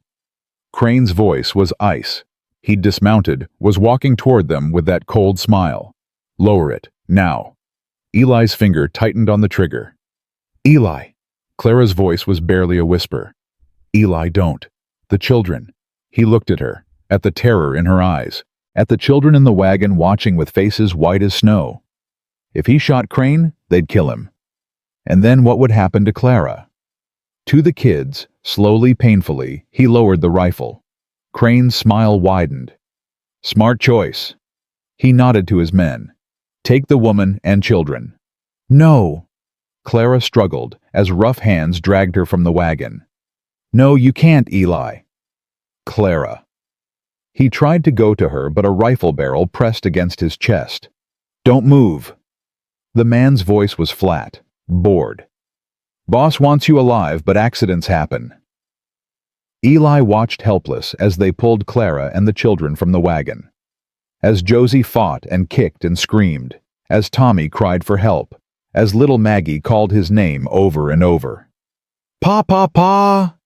Crane's voice was ice. He'd dismounted, was walking toward them with that cold smile. "Lower it, now." Eli's finger tightened on the trigger. "Eli!" Clara's voice was barely a whisper. "Eli, don't." The children. He looked at her, at the terror in her eyes, at the children in the wagon watching with faces white as snow. If he shot Crane, they'd kill him. And then what would happen to Clara? To the kids, slowly, painfully, he lowered the rifle. Crane's smile widened. Smart choice. He nodded to his men. Take the woman and children. No. Clara struggled as rough hands dragged her from the wagon. No, you can't, Eli. Clara. He tried to go to her, but a rifle barrel pressed against his chest. Don't move. The man's voice was flat, bored. Boss wants you alive, but accidents happen. Eli watched helpless as they pulled Clara and the children from the wagon. As Josie fought and kicked and screamed, as Tommy cried for help, as little Maggie called his name over and over. Pa, pa, pa!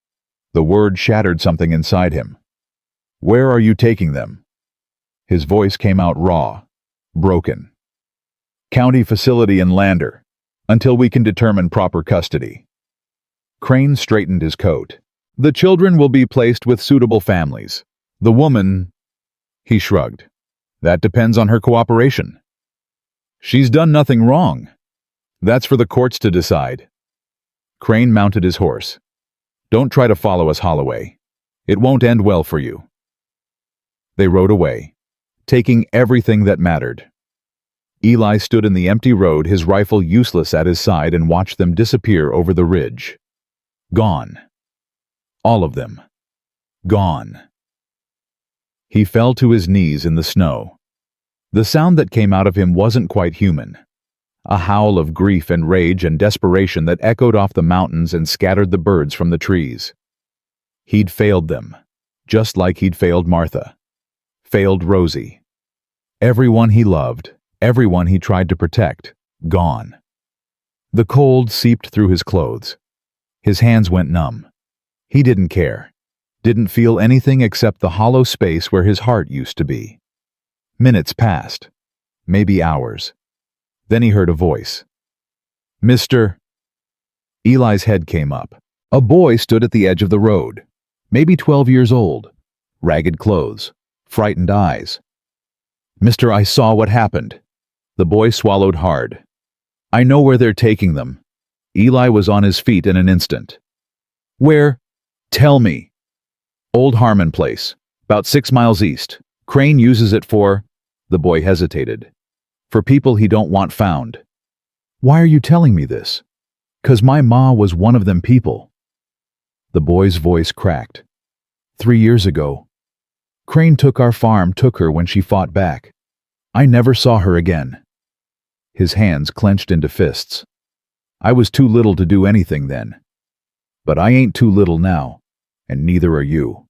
The word shattered something inside him. Where are you taking them? His voice came out raw, broken. County facility in Lander, until we can determine proper custody. Crane straightened his coat. The children will be placed with suitable families. The woman... He shrugged. That depends on her cooperation. She's done nothing wrong. That's for the courts to decide. Crane mounted his horse. Don't try to follow us, Holloway. It won't end well for you. They rode away, taking everything that mattered. Eli stood in the empty road, his rifle useless at his side, and watched them disappear over the ridge. Gone. All of them. Gone. He fell to his knees in the snow. The sound that came out of him wasn't quite human. A howl of grief and rage and desperation that echoed off the mountains and scattered the birds from the trees. He'd failed them, just like he'd failed Martha. Failed Rosie. Everyone he loved, everyone he tried to protect, gone. The cold seeped through his clothes. His hands went numb. He didn't care. Didn't feel anything except the hollow space where his heart used to be. Minutes passed. Maybe hours. Then he heard a voice. Mr. Eli's head came up. A boy stood at the edge of the road, maybe 12 years old, ragged clothes, frightened eyes. Mister, I saw what happened. The boy swallowed hard. I know where they're taking them. Eli was on his feet in an instant. Where? Tell me. Old Harmon Place, about 6 miles east. Crane uses it for... The boy hesitated. For people he don't want found. Why are you telling me this? 'Cause my ma was one of them people. The boy's voice cracked. 3 years ago. Crane took our farm, took her when she fought back. I never saw her again. His hands clenched into fists. I was too little to do anything then. But I ain't too little now, and neither are you.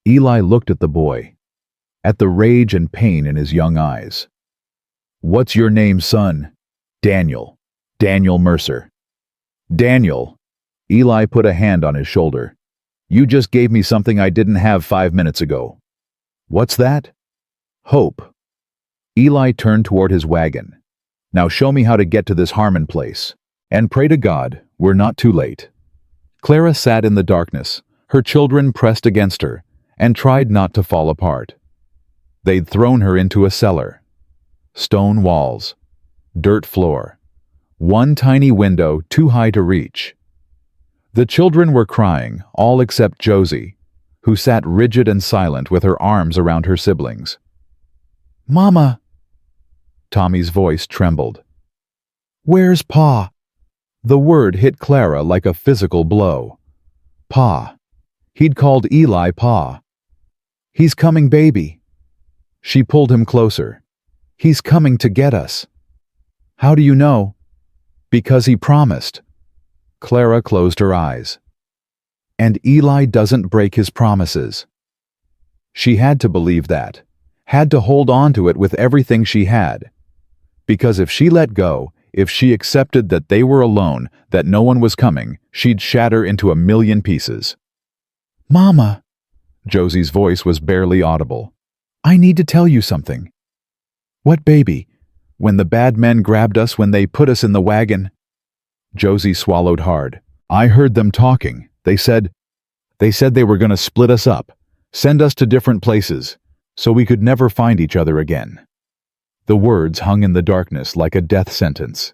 Eli looked at the boy, at the rage and pain in his young eyes. What's your name, son? Daniel. Daniel Mercer. Daniel. Eli put a hand on his shoulder. You just gave me something I didn't have 5 minutes ago. What's that? Hope. Eli turned toward his wagon. Now show me how to get to this Harmon Place. And pray to God we're not too late. Clara sat in the darkness, her children pressed against her, and tried not to fall apart. They'd thrown her into a cellar. Stone walls. Dirt floor. One tiny window too high to reach. The children were crying, all except Josie, who sat rigid and silent with her arms around her siblings. Mama! Tommy's voice trembled. Where's Pa? The word hit Clara like a physical blow. Pa. He'd called Eli Pa. He's coming, baby. She pulled him closer. He's coming to get us. How do you know? Because he promised. Clara closed her eyes. And Eli doesn't break his promises. She had to believe that, had to hold on to it with everything she had. Because if she let go, if she accepted that they were alone, that no one was coming, she'd shatter into a million pieces. Mama! Josie's voice was barely audible. I need to tell you something. What, baby? When the bad men grabbed us when they put us in the wagon? Josie swallowed hard. I heard them talking. They said they were going to split us up, send us to different places, so we could never find each other again. The words hung in the darkness like a death sentence.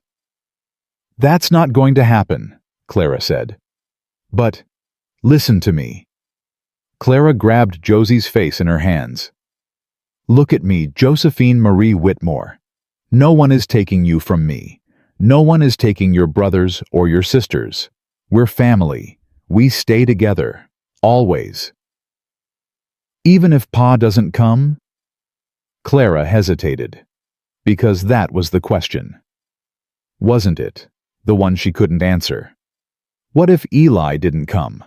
That's not going to happen, Clara said. But, listen to me. Clara grabbed Josie's face in her hands. Look at me, Josephine Marie Whitmore. No one is taking you from me. No one is taking your brothers or your sisters. We're family. We stay together. Always. Even if Pa doesn't come? Clara hesitated, because that was the question. Wasn't it? The one she couldn't answer. What if Eli didn't come?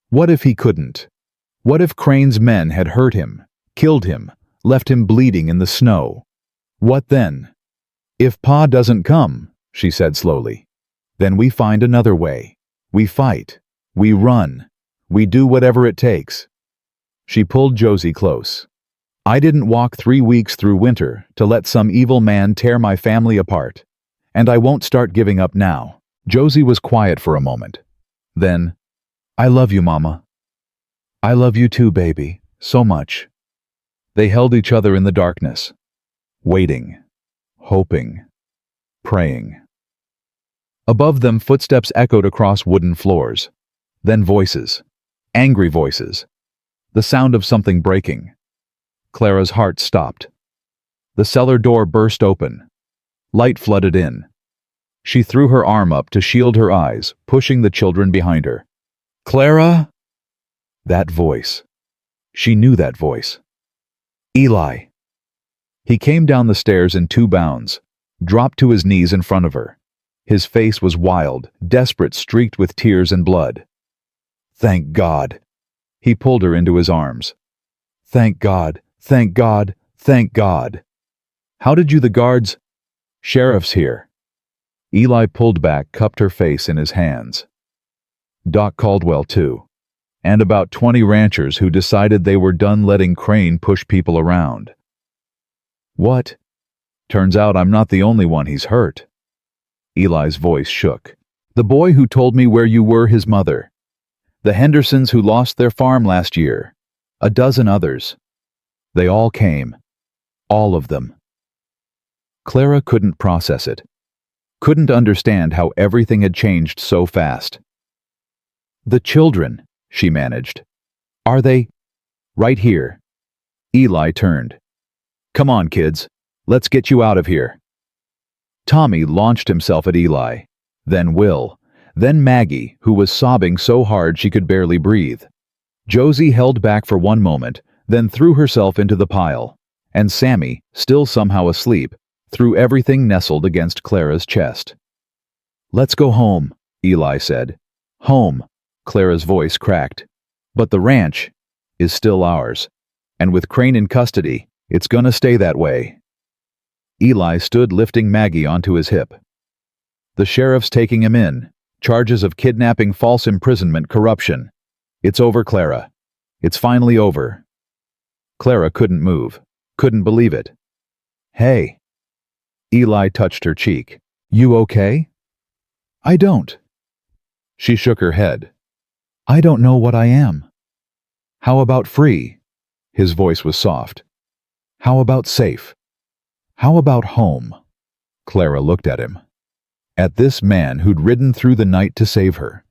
What if he couldn't? What if Crane's men had hurt him, killed him, left him bleeding in the snow? What then? If Pa doesn't come, she said slowly, then we find another way. We fight. We run. We do whatever it takes. She pulled Josie close. I didn't walk 3 weeks through winter to let some evil man tear my family apart. And I won't start giving up now. Josie was quiet for a moment. Then, I love you, Mama. I love you too, baby, so much. They held each other in the darkness, waiting, hoping, praying. Above them, footsteps echoed across wooden floors. Then voices, angry voices. The sound of something breaking. Clara's heart stopped. The cellar door burst open. Light flooded in. She threw her arm up to shield her eyes, pushing the children behind her. Clara? That voice. She knew that voice. Eli. He came down the stairs in 2 bounds, dropped to his knees in front of her. His face was wild, desperate, streaked with tears and blood. Thank God. He pulled her into his arms. Thank God, thank God, thank God. How did you the guards? Sheriff's here. Eli pulled back, cupped her face in his hands. Doc Caldwell too. And about 20 ranchers who decided they were done letting Crane push people around. What? Turns out I'm not the only one he's hurt. Eli's voice shook. The boy who told me where you were, his mother. The Hendersons who lost their farm last year. A dozen others. They all came. All of them. Clara couldn't process it. Couldn't understand how everything had changed so fast. The children, she managed. Are they? Right here. Eli turned. Come on, kids. Let's get you out of here. Tommy launched himself at Eli, then Will, then Maggie, who was sobbing so hard she could barely breathe. Josie held back for 1 moment, then threw herself into the pile, and Sammy, still somehow asleep, threw everything nestled against Clara's chest. Let's go home, Eli said. Home, Clara's voice cracked. But the ranch is still ours, and with Crane in custody, it's gonna stay that way. Eli stood lifting Maggie onto his hip. The sheriff's taking him in. Charges of kidnapping, false imprisonment, corruption. It's over, Clara. It's finally over. Clara couldn't move. Couldn't believe it. Hey. Eli touched her cheek. You okay? I don't. She shook her head. I don't know what I am. How about free? His voice was soft. How about safe? How about home? Clara looked at him. At this man who'd ridden through the night to save her,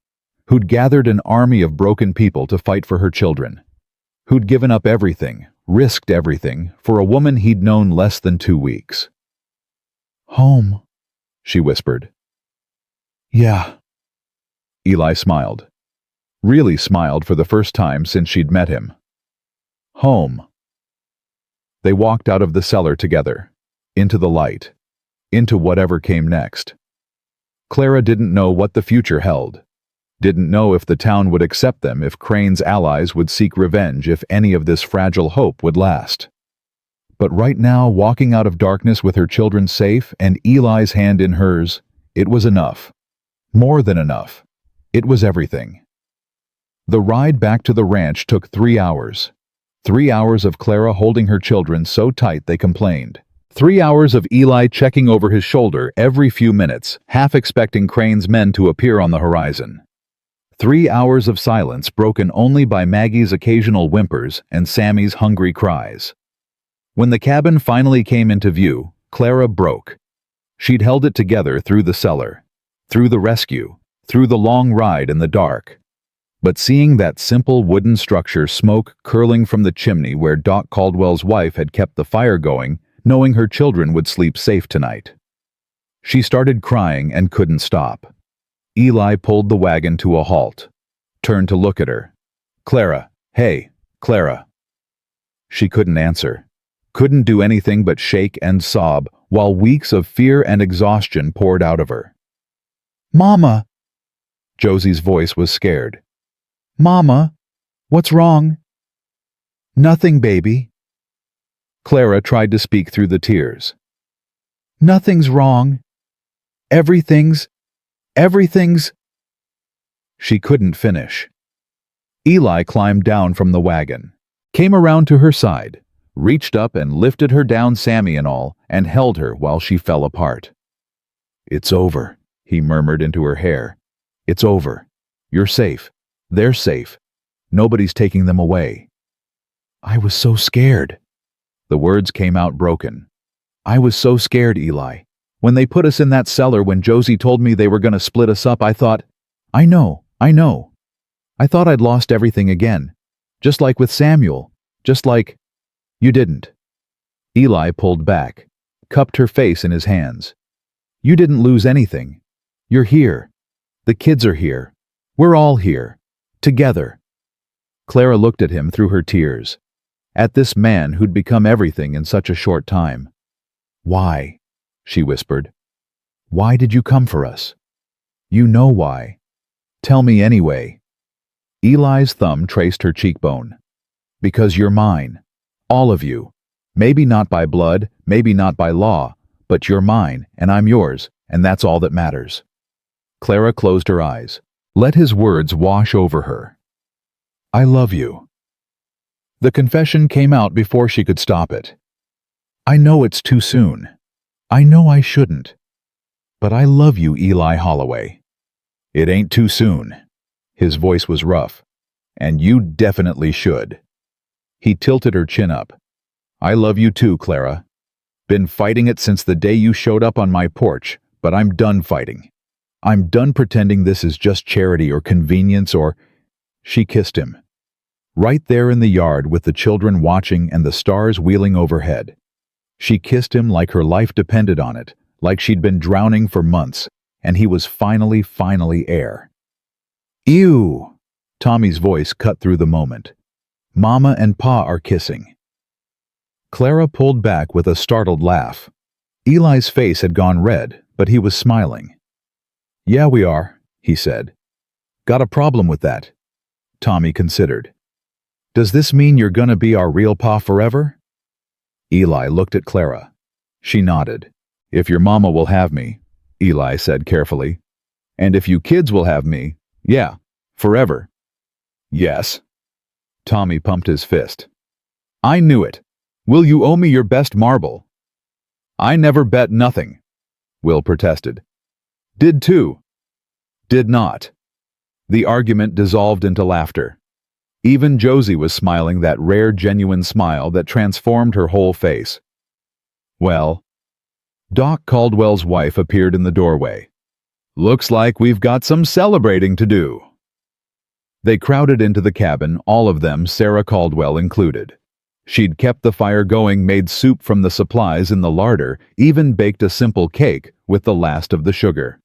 who'd gathered an army of broken people to fight for her children, who'd given up everything, risked everything, for a woman he'd known less than 2 weeks. Home, she whispered. Yeah. Eli smiled. Really smiled for the first time since she'd met him. Home. They walked out of the cellar together, into the light, into whatever came next. Clara didn't know what the future held. Didn't know if the town would accept them, if Crane's allies would seek revenge, if any of this fragile hope would last. But right now, walking out of darkness with her children safe and Eli's hand in hers, it was enough. More than enough. It was everything. The ride back to the ranch took 3 hours. 3 hours of Clara holding her children so tight they complained. 3 hours of Eli checking over his shoulder every few minutes, half expecting Crane's men to appear on the horizon. 3 hours of silence broken only by Maggie's occasional whimpers and Sammy's hungry cries. When the cabin finally came into view, Clara broke. She'd held it together through the cellar. through the rescue, through the long ride in the dark. But seeing that simple wooden structure, smoke curling from the chimney where Doc Caldwell's wife had kept the fire going, knowing her children would sleep safe tonight. She started crying and couldn't stop. Eli pulled the wagon to a halt, turned to look at her. "Clara, hey, Clara." She couldn't answer, couldn't do anything but shake and sob while weeks of fear and exhaustion poured out of her. "Mama!" Josie's voice was scared. "Mama, what's wrong?" "Nothing, baby." Clara tried to speak through the tears. "Nothing's wrong. Everything's... She couldn't finish. Eli climbed down from the wagon, came around to her side, reached up and lifted her down, Sammy and all, and held her while she fell apart. "It's over," he murmured into her hair. "It's over. You're safe. They're safe. Nobody's taking them away." "I was so scared." The words came out broken. "I was so scared, Eli. When they put us in that cellar, when Josie told me they were going to split us up, I thought, I know. I thought I'd lost everything again. Just like with Samuel. Just like..." "You didn't." Eli pulled back, cupped her face in his hands. "You didn't lose anything. You're here. The kids are here. We're all here. Together." Clara looked at him through her tears. At this man who'd become everything in such a short time. "Why?" she whispered. "Why did you come for us? You know why. Tell me anyway." Eli's thumb traced her cheekbone. "Because you're mine. All of you. Maybe not by blood, maybe not by law, but you're mine, and I'm yours, and that's all that matters." Clara closed her eyes. Let his words wash over her. "I love you." The confession came out before she could stop it. "I know it's too soon. I know I shouldn't. But I love you, Eli Holloway." "It ain't too soon." His voice was rough. "And you definitely should." He tilted her chin up. "I love you too, Clara. Been fighting it since the day you showed up on my porch, but I'm done fighting. I'm done pretending this is just charity or convenience or..." She kissed him. Right there in the yard with the children watching and the stars wheeling overhead. She kissed him like her life depended on it, like she'd been drowning for months, and he was finally air. "Ew!" Tommy's voice cut through the moment. "Mama and Pa are kissing." Clara pulled back with a startled laugh. Eli's face had gone red, but he was smiling. "Yeah, we are," he said. "Got a problem with that?" Tommy considered. "Does this mean you're gonna be our real Pa forever?" Eli looked at Clara. She nodded. "If your mama will have me," Eli said carefully. "And if you kids will have me, yeah, forever." "Yes." Tommy pumped his fist. "I knew it. Will you owe me your best marble?" "I never bet nothing," Will protested. "Did too." "Did not." The argument dissolved into laughter. Even Josie was smiling, that rare, genuine smile that transformed her whole face. "Well..." Doc Caldwell's wife appeared in the doorway. "Looks like we've got some celebrating to do." They crowded into the cabin, all of them, Sarah Caldwell included. She'd kept the fire going, made soup from the supplies in the larder, even baked a simple cake with the last of the sugar.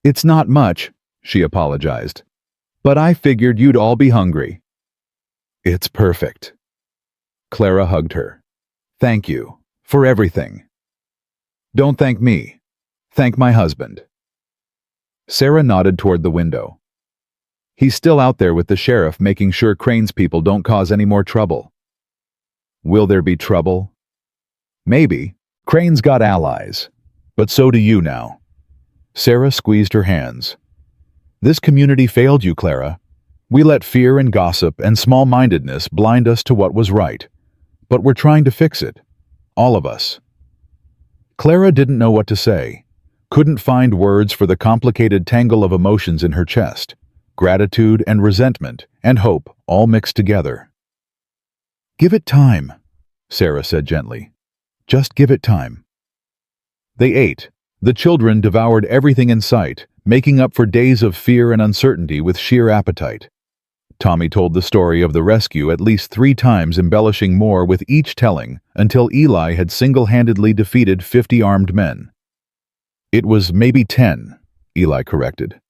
"It's not much," she apologized. "But I figured you'd all be hungry." "It's perfect." Clara hugged her. "Thank you. For everything." "Don't thank me. Thank my husband." Sarah nodded toward the window. "He's still out there with the sheriff, making sure Crane's people don't cause any more trouble." "Will there be trouble?" "Maybe. Crane's got allies. But so do you now." Sarah squeezed her hands. "This community failed you, Clara. We let fear and gossip and small-mindedness blind us to what was right. But we're trying to fix it. All of us." Clara didn't know what to say, couldn't find words for the complicated tangle of emotions in her chest, gratitude and resentment and hope all mixed together. "Give it time," Sarah said gently. "Just give it time." They ate, The children devoured everything in sight, making up for days of fear and uncertainty with sheer appetite. Tommy told the story of the rescue at least 3 times, embellishing more with each telling, until Eli had single-handedly defeated 50 armed men. "It was maybe 10, Eli corrected.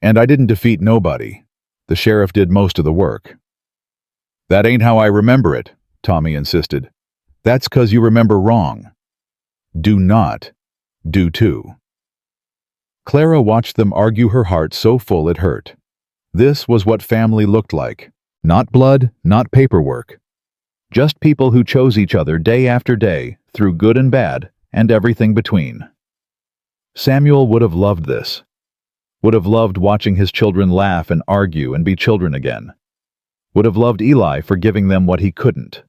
"And I didn't defeat nobody. The sheriff did most of the work." "That ain't how I remember it," Tommy insisted. "That's 'cause you remember wrong. Do not do too." Clara watched them argue, her heart so full it hurt. This was what family looked like. Not blood, not paperwork. Just people who chose each other day after day, through good and bad, and everything between. Samuel would have loved this. Would have loved watching his children laugh and argue and be children again. Would have loved Eli for giving them what he couldn't.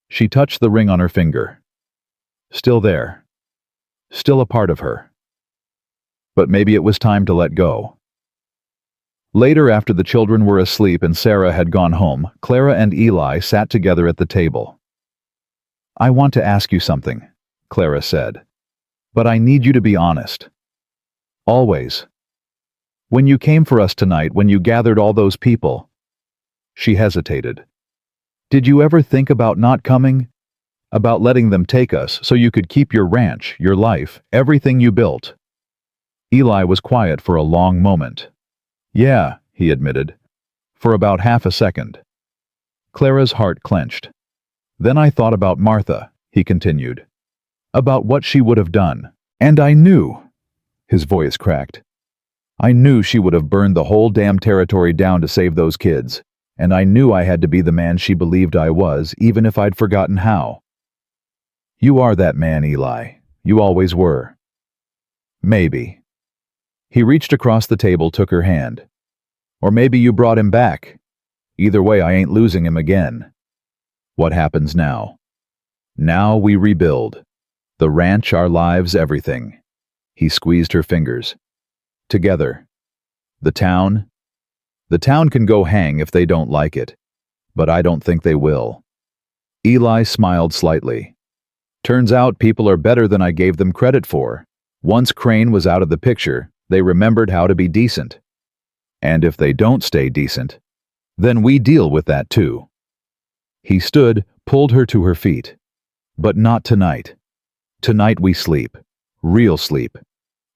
She touched the ring on her finger. Still there. Still a part of her. But maybe it was time to let go. Later, after the children were asleep and Sarah had gone home, Clara and Eli sat together at the table. "I want to ask you something," Clara said. "But I need you to be honest. Always. When you came for us tonight, when you gathered all those people..." She hesitated. "Did you ever think about not coming? About letting them take us so you could keep your ranch, your life, everything you built?" Eli was quiet for a long moment. "Yeah," he admitted, for about half a second. Clara's heart clenched. "Then I thought about Martha," he continued. "About what she would have done. And I knew," his voice cracked, "I knew she would have burned the whole damn territory down to save those kids. And I knew I had to be the man she believed I was, even if I'd forgotten how. You are that man, Eli. You always were." "Maybe." He reached across the table, took her hand. "Or maybe you brought him back. Either way, I ain't losing him again. What happens now? Now we rebuild. The ranch, our lives, everything." He squeezed her fingers. "Together. The town? The town can go hang if they don't like it. But I don't think they will." Eli smiled slightly. "Turns out people are better than I gave them credit for. Once Crane was out of the picture, they remembered how to be decent. And if they don't stay decent, then we deal with that too." He stood, pulled her to her feet. "But not tonight. Tonight we sleep. Real sleep.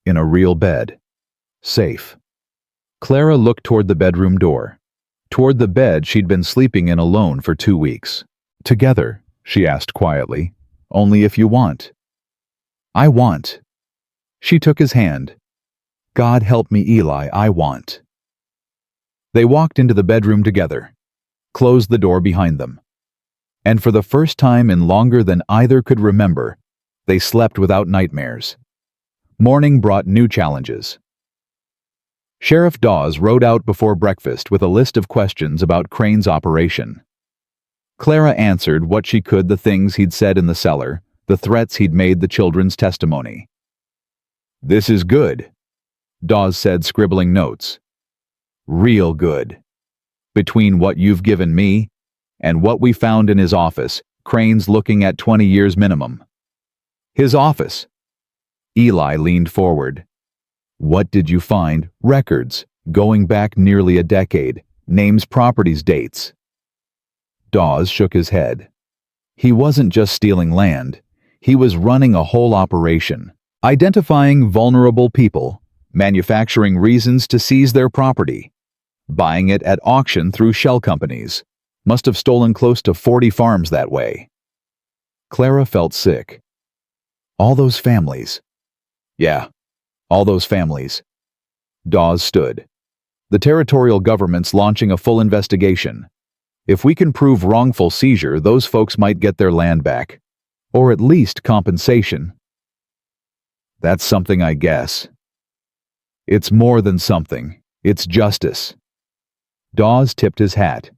In a real bed. Safe." Clara looked toward the bedroom door. Toward the bed she'd been sleeping in alone for 2 weeks. "Together," she asked quietly. "Only if you want." "I want." She took his hand. "God help me, Eli, I want." They walked into the bedroom together, closed the door behind them. And for the first time in longer than either could remember, they slept without nightmares. Morning brought new challenges. Sheriff Dawes rode out before breakfast with a list of questions about Crane's operation. Clara answered what she could, the things he'd said in the cellar, the threats he'd made, the children's testimony. "This is good," Dawes said, scribbling notes. "Real good. Between what you've given me and what we found in his office, Crane's looking at 20 years minimum." "His office?" Eli leaned forward. "What did you find? Records, going back nearly a decade. Names, properties, dates." Dawes shook his head. He wasn't just stealing land. He was running a whole operation, identifying vulnerable people, manufacturing reasons to seize their property, buying it at auction through shell companies. Must have stolen close to 40 farms that way. Clara felt sick. All those families. Yeah, all those families. Dawes stood. "The territorial government's launching a full investigation. If we can prove wrongful seizure, those folks might get their land back. Or at least compensation." "That's something, I guess." "It's more than something. It's justice." Dawes tipped his hat.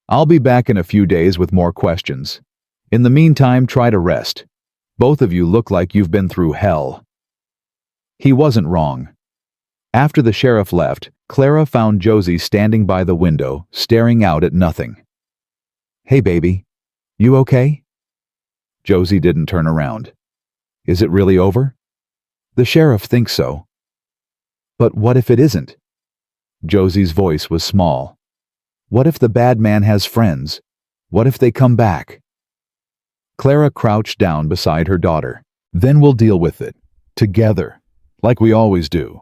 "I'll be back in a few days with more questions. In the meantime, try to rest. Both of you look like you've been through hell." He wasn't wrong. After the sheriff left, Clara found Josie standing by the window, staring out at nothing. "Hey, baby. You okay?" Josie didn't turn around. "Is it really over?" The sheriff thinks so. But what if it isn't? Josie's voice was small. What if the bad man has friends? What if they come back? Clara crouched down beside her daughter. Then we'll deal with it. Together. Like we always do.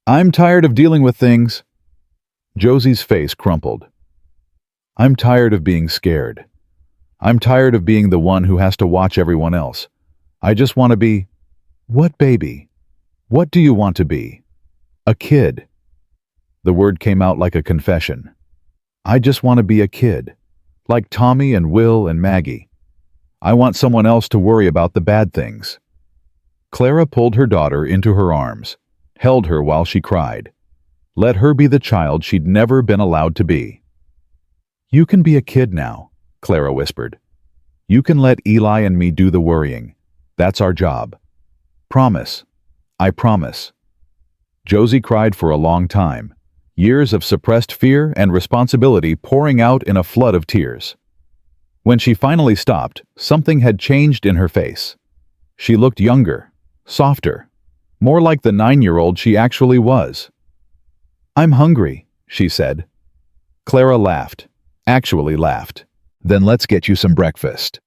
I'm tired of dealing with things. Josie's face crumpled. I'm tired of being scared. I'm tired of being the one who has to watch everyone else. I just want to be... What baby? What do you want to be? A kid. The word came out like a confession. I just want to be a kid. Like Tommy and Will and Maggie. I want someone else to worry about the bad things. Clara pulled her daughter into her arms, held her while she cried. Let her be the child she'd never been allowed to be. You can be a kid now, Clara whispered. You can let Eli and me do the worrying. That's our job. Promise. I promise. Josie cried for a long time, years of suppressed fear and responsibility pouring out in a flood of tears. When she finally stopped, something had changed in her face. She looked younger, softer, more like the 9-year-old she actually was. I'm hungry, she said. Clara laughed, actually laughed. Then let's get you some breakfast.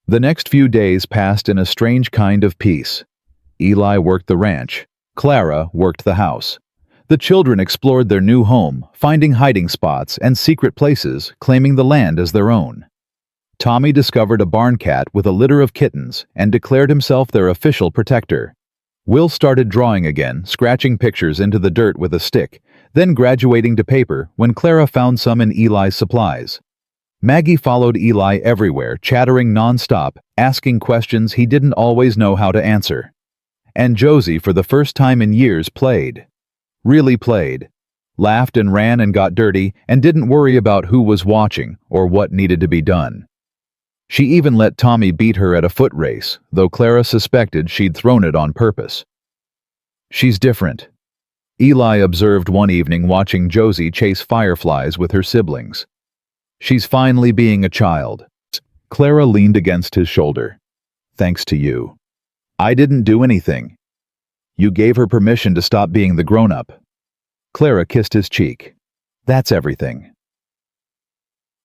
The next few days passed in a strange kind of peace. Eli worked the ranch. Clara worked the house. The children explored their new home, finding hiding spots and secret places, claiming the land as their own. Tommy discovered a barn cat with a litter of kittens and declared himself their official protector. Will started drawing again, scratching pictures into the dirt with a stick, then graduating to paper when Clara found some in Eli's supplies. Maggie followed Eli everywhere, chattering nonstop, asking questions he didn't always know how to answer. And Josie, for the first time in years, played. Really played. Laughed and ran and got dirty and didn't worry about who was watching or what needed to be done. She even let Tommy beat her at a foot race, though Clara suspected she'd thrown it on purpose. She's different. Eli observed one evening watching Josie chase fireflies with her siblings. She's finally being a child. Clara leaned against his shoulder. Thanks to you. I didn't do anything. You gave her permission to stop being the grown-up. Clara kissed his cheek. That's everything.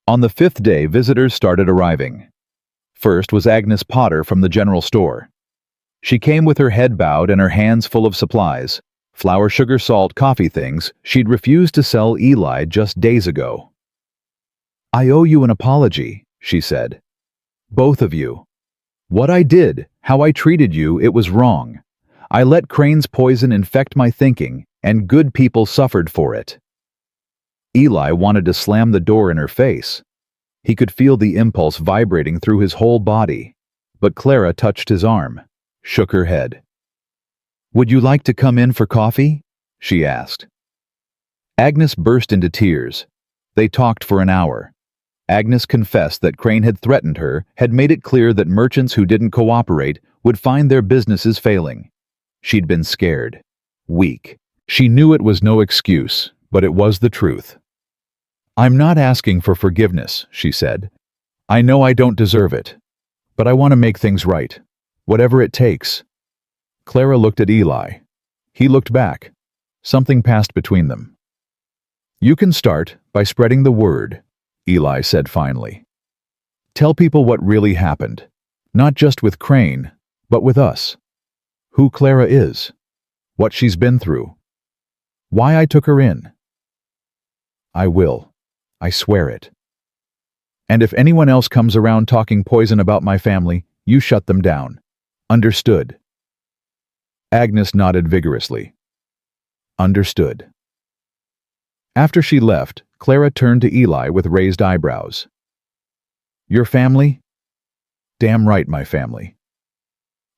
On the 5th day, visitors started arriving. First was Agnes Potter from the general store. She came with her head bowed and her hands full of supplies, flour, sugar, salt, coffee things she'd refused to sell Eli just days ago. I owe you an apology, she said. Both of you. What I did, how I treated you, it was wrong. I let Crane's poison infect my thinking, and good people suffered for it. Eli wanted to slam the door in her face. He could feel the impulse vibrating through his whole body, but Clara touched his arm, shook her head. Would you like to come in for coffee? She asked. Agnes burst into tears. They talked for an hour. Agnes confessed that Crane had threatened her, had made it clear that merchants who didn't cooperate would find their businesses failing. She'd been scared, weak. She knew it was no excuse, but it was the truth. I'm not asking for forgiveness, she said. I know I don't deserve it, but I want to make things right, whatever it takes. Clara looked at Eli. He looked back. Something passed between them. You can start by spreading the word, Eli said finally. Tell people what really happened, not just with Crane, but with us. Who Clara is, what she's been through, why I took her in. I will. I swear it. And if anyone else comes around talking poison about my family, you shut them down. Understood? Agnes nodded vigorously. Understood. After she left, Clara turned to Eli with raised eyebrows. Your family? Damn right, my family.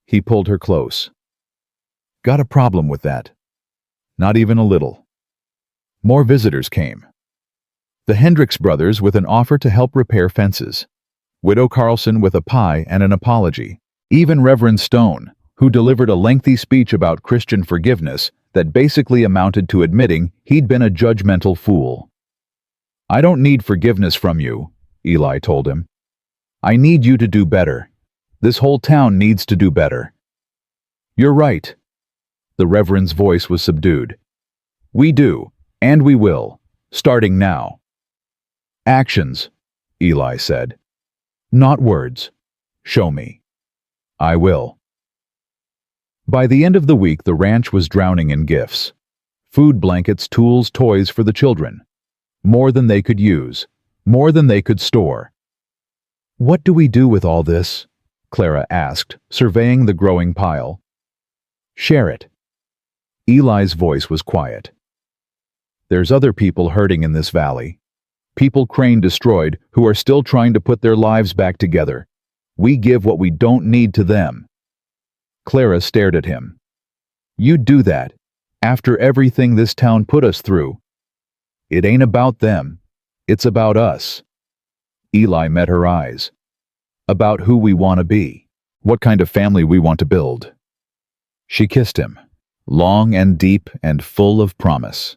He pulled her close. Got a problem with that? Not even a little. More visitors came. The Hendricks brothers with an offer to help repair fences. Widow Carlson with a pie and an apology. Even Reverend Stone, who delivered a lengthy speech about Christian forgiveness that basically amounted to admitting he'd been a judgmental fool. I don't need forgiveness from you, Eli told him. I need you to do better. This whole town needs to do better. You're right. The Reverend's voice was subdued. We do, and we will, starting now. Actions, Eli said. Not words. Show me. I will. By the end of the week, the ranch was drowning in gifts. Food, blankets, tools, toys for the children. More than they could use. More than they could store. What do we do with all this? Clara asked, surveying the growing pile. Share it. Eli's voice was quiet. There's other people hurting in this valley. People Crane destroyed who are still trying to put their lives back together. We give what we don't need to them. Clara stared at him. You'd do that, after everything this town put us through. It ain't about them. It's about us. Eli met her eyes. About who we want to be. What kind of family we want to build. She kissed him, long and deep and full of promise.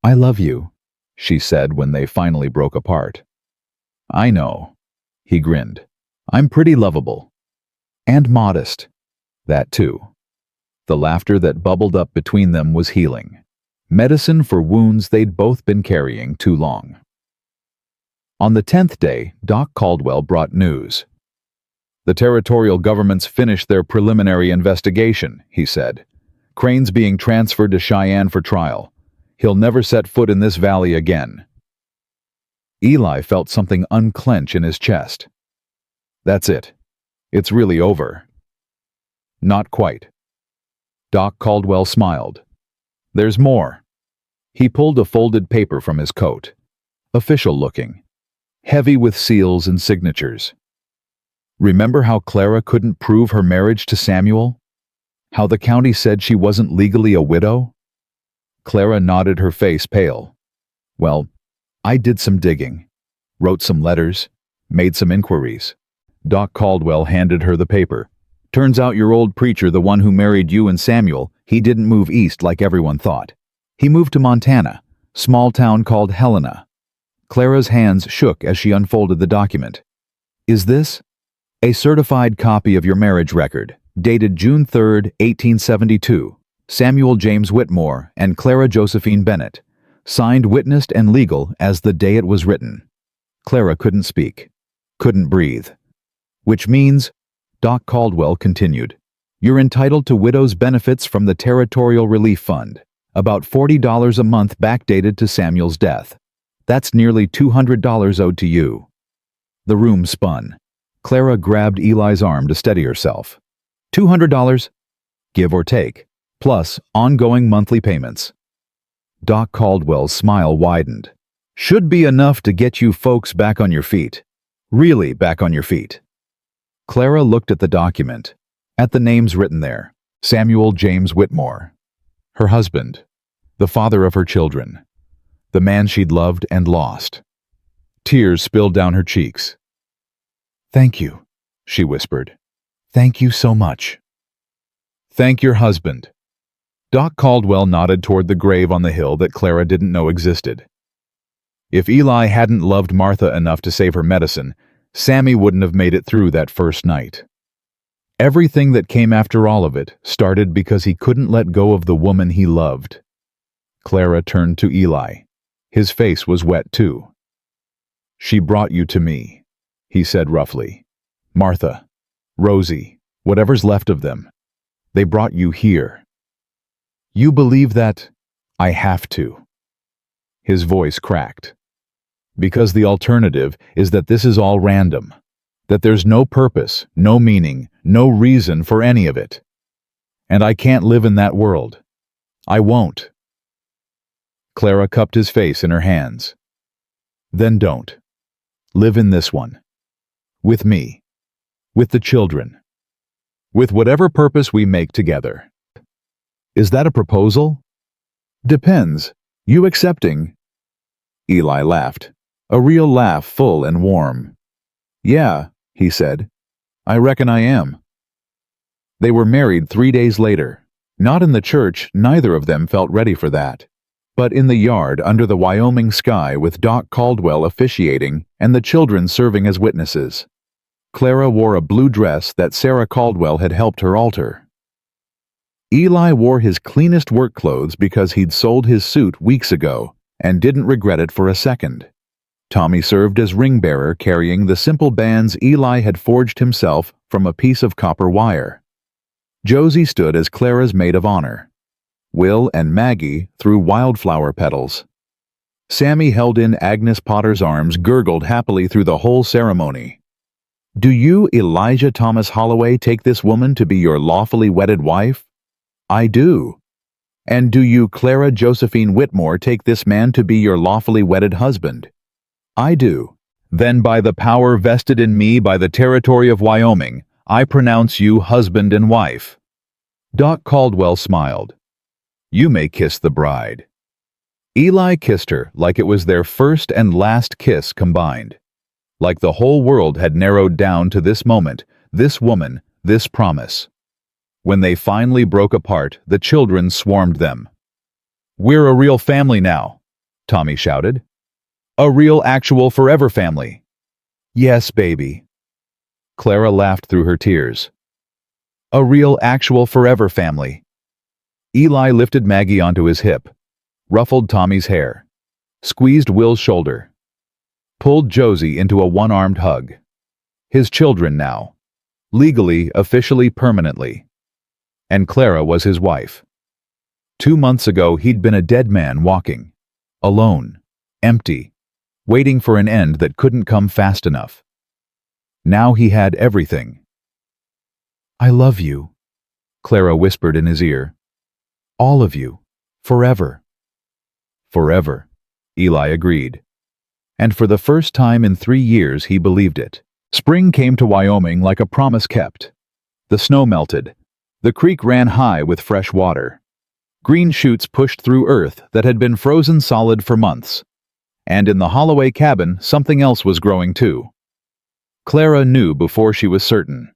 I love you, she said when they finally broke apart. I know, he grinned. I'm pretty lovable. And modest. That too. The laughter that bubbled up between them was healing. Medicine for wounds they'd both been carrying too long. On the 10th day, Doc Caldwell brought news. The territorial governments finished their preliminary investigation, he said. Crane's being transferred to Cheyenne for trial. He'll never set foot in this valley again. Eli felt something unclench in his chest. That's it. It's really over. Not quite. Doc Caldwell smiled. There's more. He pulled a folded paper from his coat. Official looking. Heavy with seals and signatures. Remember how Clara couldn't prove her marriage to Samuel? How the county said she wasn't legally a widow? Clara nodded, her face pale. Well, I did some digging. Wrote some letters. Made some inquiries. Doc Caldwell handed her the paper. Turns out your old preacher, the one who married you and Samuel, he didn't move east like everyone thought. He moved to Montana, small town called Helena. Clara's hands shook as she unfolded the document. Is this? A certified copy of your marriage record, dated June 3, 1872. Samuel James Whitmore and Clara Josephine Bennett. Signed, witnessed, and legal as the day it was written. Clara couldn't speak. Couldn't breathe. Which means, Doc Caldwell continued, you're entitled to widow's benefits from the Territorial Relief Fund, about $40 a month backdated to Samuel's death. That's nearly $200 owed to you. The room spun. Clara grabbed Eli's arm to steady herself. $200, give or take, plus ongoing monthly payments. Doc Caldwell's smile widened. Should be enough to get you folks back on your feet. Really back on your feet. Clara looked at the document, at the names written there. Samuel James Whitmore. Her husband. The father of her children. The man she'd loved and lost. Tears spilled down her cheeks. Thank you, she whispered. Thank you so much. Thank your husband. Doc Caldwell nodded toward the grave on the hill that Clara didn't know existed. If Eli hadn't loved Martha enough to save her medicine, Sammy wouldn't have made it through that first night. Everything that came after all of it started because he couldn't let go of the woman he loved. Clara turned to Eli. His face was wet too. She brought you to me, he said roughly. Martha, Rosie, whatever's left of them. They brought you here. You believe that? I have to. His voice cracked. Because the alternative is that this is all random. That there's no purpose, no meaning, no reason for any of it. And I can't live in that world. I won't. Clara cupped his face in her hands. Then don't. Live in this one. With me. With the children. With whatever purpose we make together. Is that a proposal? Depends. You accepting? Eli laughed. A real laugh, full and warm. Yeah, he said. I reckon I am. They were married 3 days later. Not in the church, neither of them felt ready for that. But in the yard under the Wyoming sky with Doc Caldwell officiating and the children serving as witnesses. Clara wore a blue dress that Sarah Caldwell had helped her alter. Eli wore his cleanest work clothes because he'd sold his suit weeks ago and didn't regret it for a second. Tommy served as ring bearer, carrying the simple bands Eli had forged himself from a piece of copper wire. Josie stood as Clara's maid of honor. Will and Maggie threw wildflower petals. Sammy held in Agnes Potter's arms, gurgled happily through the whole ceremony. "Do you, Elijah Thomas Holloway, take this woman to be your lawfully wedded wife?" "I do." "And do you, Clara Josephine Whitmore, take this man to be your lawfully wedded husband?" "I do." "Then by the power vested in me by the territory of Wyoming, I pronounce you husband and wife." Doc Caldwell smiled. "You may kiss the bride." Eli kissed her like it was their first and last kiss combined. Like the whole world had narrowed down to this moment, this woman, this promise. When they finally broke apart, the children swarmed them. "We're a real family now," Tommy shouted. "A real, actual, forever family." "Yes, baby." Clara laughed through her tears. "A real, actual, forever family." Eli lifted Maggie onto his hip, ruffled Tommy's hair, squeezed Will's shoulder, pulled Josie into a one-armed hug. His children now. Legally, officially, permanently. And Clara was his wife. 2 months ago, he'd been a dead man walking. Alone. Empty. Waiting for an end that couldn't come fast enough. Now he had everything. "I love you," Clara whispered in his ear. "All of you. Forever." "Forever," Eli agreed. And for the first time in 3 years, he believed it. Spring came to Wyoming like a promise kept. The snow melted. The creek ran high with fresh water. Green shoots pushed through earth that had been frozen solid for months. And in the Holloway cabin, something else was growing too. Clara knew before she was certain.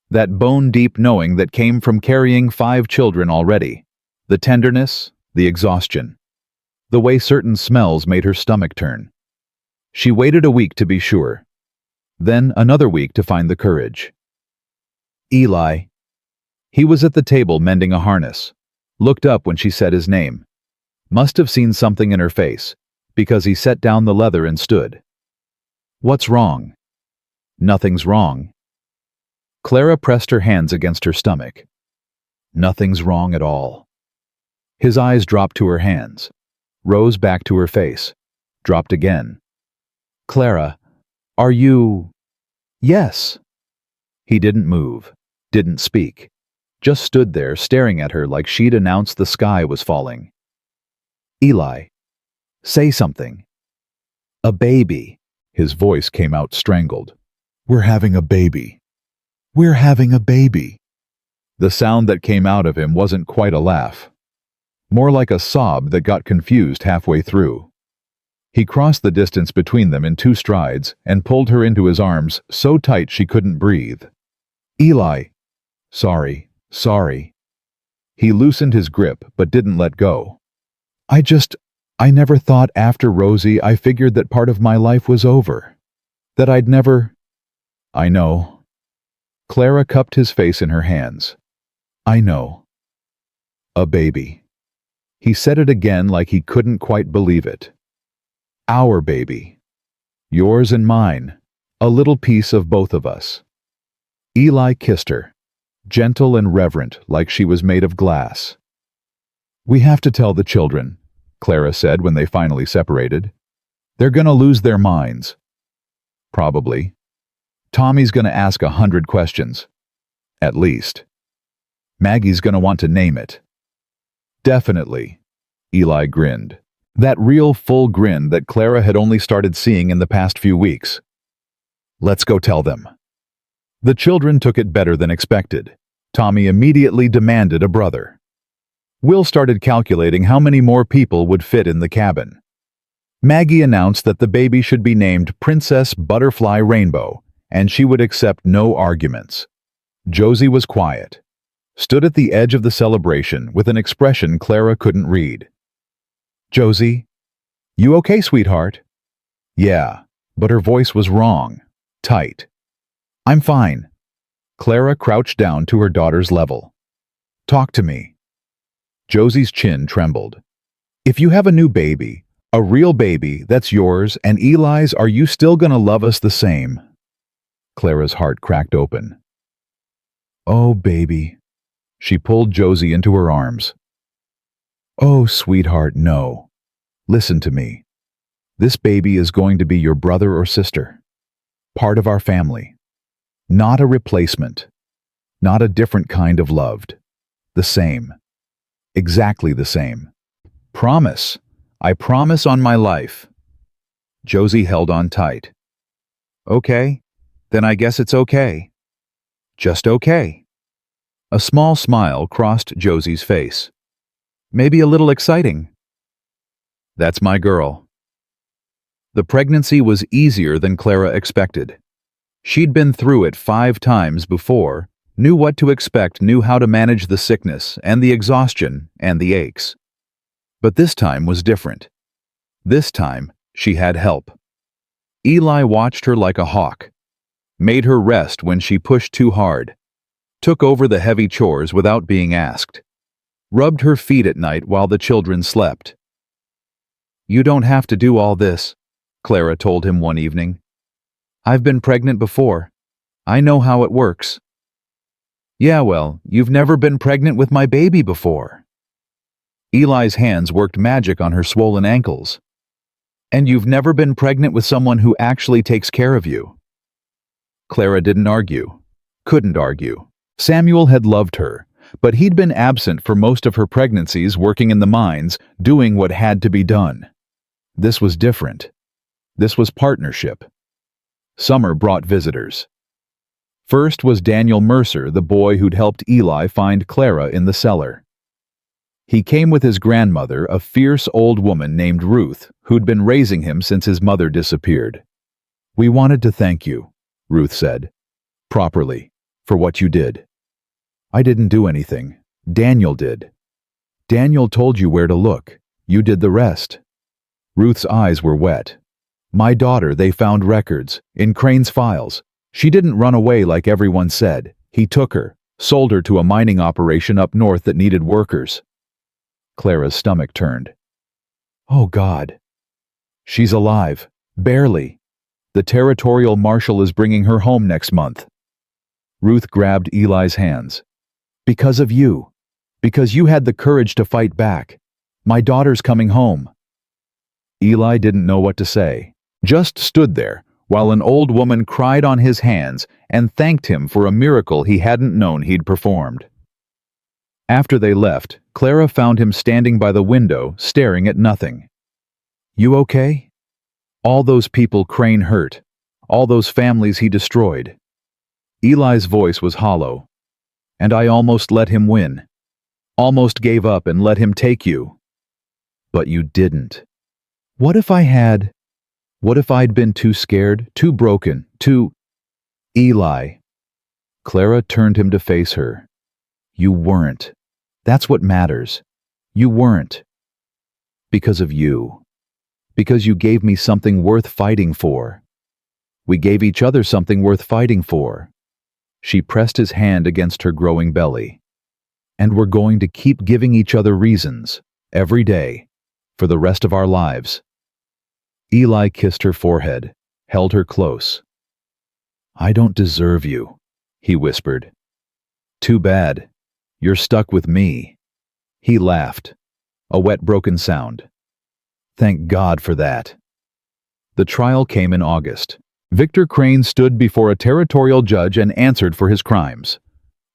That bone-deep knowing that came from carrying 5 children already. The tenderness, the exhaustion. The way certain smells made her stomach turn. She waited a week to be sure. Then another week to find the courage. Eli. He was at the table mending a harness. Looked up when she said his name. Must have seen something in her face, because he set down the leather and stood. "What's wrong?" "Nothing's wrong." Clara pressed her hands against her stomach. "Nothing's wrong at all." His eyes dropped to her hands, rose back to her face, dropped again. "Clara, are you—" "Yes." He didn't move, didn't speak, just stood there staring at her like she'd announced the sky was falling. "Eli, say something." "A baby." His voice came out strangled. "We're having a baby. We're having a baby." The sound that came out of him wasn't quite a laugh. More like a sob that got confused halfway through. He crossed the distance between them in 2 strides and pulled her into his arms so tight she couldn't breathe. "Eli." Sorry. He loosened his grip but didn't let go. I never thought after Rosie I figured that part of my life was over. That I'd never—" "I know." Clara cupped his face in her hands. "I know. A baby." He said it again like he couldn't quite believe it. "Our baby. Yours and mine. A little piece of both of us." Eli kissed her, gentle and reverent like she was made of glass. "We have to tell the children," Clara said when they finally separated. "They're gonna lose their minds." "Probably. Tommy's gonna ask 100 questions. At least. Maggie's gonna want to name it." "Definitely." Eli grinned. That real full grin that Clara had only started seeing in the past few weeks. "Let's go tell them." The children took it better than expected. Tommy immediately demanded a brother. Will started calculating how many more people would fit in the cabin. Maggie announced that the baby should be named Princess Butterfly Rainbow, and she would accept no arguments. Josie was quiet, stood at the edge of the celebration with an expression Clara couldn't read. "Josie, you okay, sweetheart?" "Yeah," but her voice was wrong, tight. "I'm fine." Clara crouched down to her daughter's level. "Talk to me." Josie's chin trembled. If you have a new baby, a real baby that's yours and Eli's, are you still gonna love us the same? Clara's heart cracked open. Oh, baby. She pulled Josie into her arms. Oh, sweetheart, no. Listen to me. This baby is going to be your brother or sister. Part of our family. Not a replacement. Not a different kind of loved. The same. Exactly the same. Promise. I promise on my life. Josie held on tight. Okay, then I guess it's okay. Just okay. A small smile crossed Josie's face. Maybe a little exciting. That's my girl. The pregnancy was easier than Clara expected. She'd been through it 5 times before, knew what to expect, knew how to manage the sickness and the exhaustion and the aches. But this time was different. This time, she had help. Eli watched her like a hawk, made her rest when she pushed too hard, took over the heavy chores without being asked, rubbed her feet at night while the children slept. You don't have to do all this, Clara told him one evening. I've been pregnant before. I know how it works. Yeah, well, you've never been pregnant with my baby before. Eli's hands worked magic on her swollen ankles. And you've never been pregnant with someone who actually takes care of you. Clara didn't argue. Couldn't argue. Samuel had loved her, but he'd been absent for most of her pregnancies, working in the mines, doing what had to be done. This was different. This was partnership. Summer brought visitors. First was Daniel Mercer, the boy who'd helped Eli find Clara in the cellar. He came with his grandmother, a fierce old woman named Ruth, who'd been raising him since his mother disappeared. We wanted to thank you, Ruth said, properly, for what you did. I didn't do anything. Daniel did. Daniel told you where to look. You did the rest. Ruth's eyes were wet. My daughter, they found records, in Crane's files. She didn't run away like everyone said. He took her, sold her to a mining operation up north that needed workers. Clara's stomach turned. Oh, God. She's alive. Barely. The territorial marshal is bringing her home next month. Ruth grabbed Eli's hands. Because of you. Because you had the courage to fight back. My daughter's coming home. Eli didn't know what to say. Just stood there, while an old woman cried on his hands and thanked him for a miracle he hadn't known he'd performed. After they left, Clara found him standing by the window, staring at nothing. You okay? All those people Crane hurt. All those families he destroyed. Eli's voice was hollow. And I almost let him win. Almost gave up and let him take you. But you didn't. What if I had? What if I'd been too scared, too broken, too... Eli. Clara turned him to face her. You weren't. That's what matters. You weren't. Because of you. Because you gave me something worth fighting for. We gave each other something worth fighting for. She pressed his hand against her growing belly. And we're going to keep giving each other reasons, every day, for the rest of our lives. Eli kissed her forehead, held her close. I don't deserve you, he whispered. Too bad. You're stuck with me. He laughed, a wet, broken sound. Thank God for that. The trial came in August. Victor Crane stood before a territorial judge and answered for his crimes.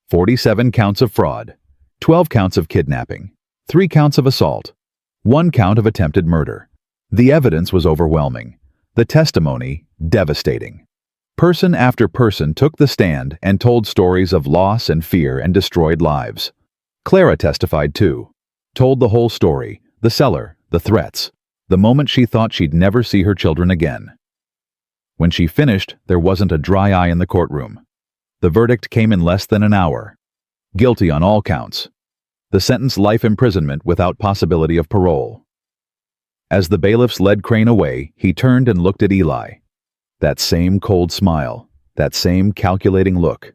47 counts of fraud, 12 counts of kidnapping, 3 counts of assault, 1 count of attempted murder. The evidence was overwhelming. The testimony, devastating. Person after person took the stand and told stories of loss and fear and destroyed lives. Clara testified too. Told the whole story, the cellar, the threats, the moment she thought she'd never see her children again. When she finished, there wasn't a dry eye in the courtroom. The verdict came in less than an hour. Guilty on all counts. The sentence life imprisonment without possibility of parole. As the bailiffs led Crane away, he turned and looked at Eli. That same cold smile, that same calculating look.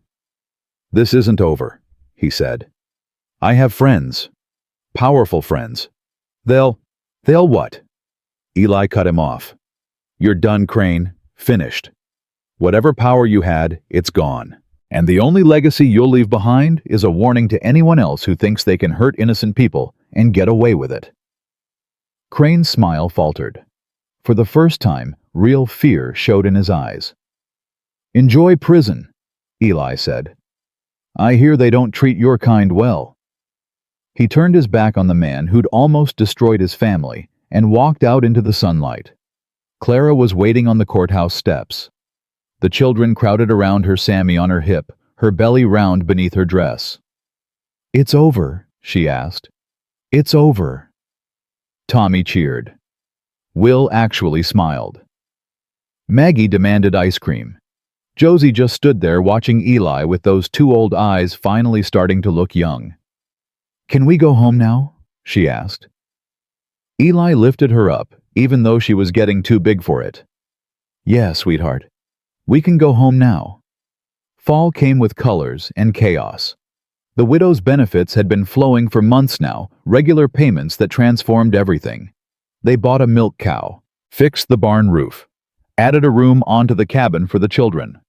This isn't over, he said. I have friends. Powerful friends. They'll what? Eli cut him off. You're done, Crane. Finished. Whatever power you had, it's gone. And the only legacy you'll leave behind is a warning to anyone else who thinks they can hurt innocent people and get away with it. Crane's smile faltered. For the first time, real fear showed in his eyes. Enjoy prison, Eli said. I hear they don't treat your kind well. He turned his back on the man who'd almost destroyed his family and walked out into the sunlight. Clara was waiting on the courthouse steps. The children crowded around her, Sammy on her hip, her belly round beneath her dress. It's over, she asked. It's over. Tommy cheered. Will actually smiled. Maggie demanded ice cream. Josie just stood there watching Eli with those two old eyes finally starting to look young. Can we go home now? She asked. Eli lifted her up, even though she was getting too big for it. Yeah, sweetheart. We can go home now. Fall came with colors and chaos. The widow's benefits had been flowing for months now, regular payments that transformed everything. They bought a milk cow, fixed the barn roof, added a room onto the cabin for the children.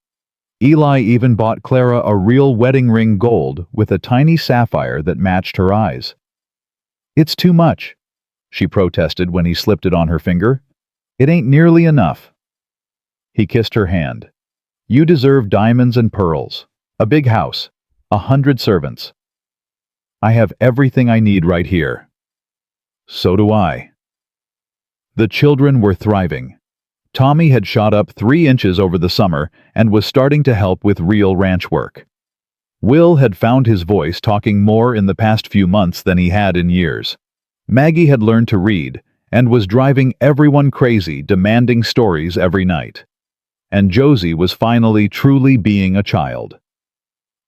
Eli even bought Clara a real wedding ring, gold with a tiny sapphire that matched her eyes. It's too much, she protested when he slipped it on her finger. It ain't nearly enough. He kissed her hand. You deserve diamonds and pearls, a big house, 100 servants. I have everything I need right here. So do I. The children were thriving. Tommy had shot up 3 inches over the summer and was starting to help with real ranch work. Will had found his voice talking more in the past few months than he had in years. Maggie had learned to read and was driving everyone crazy, demanding stories every night. And Josie was finally truly being a child.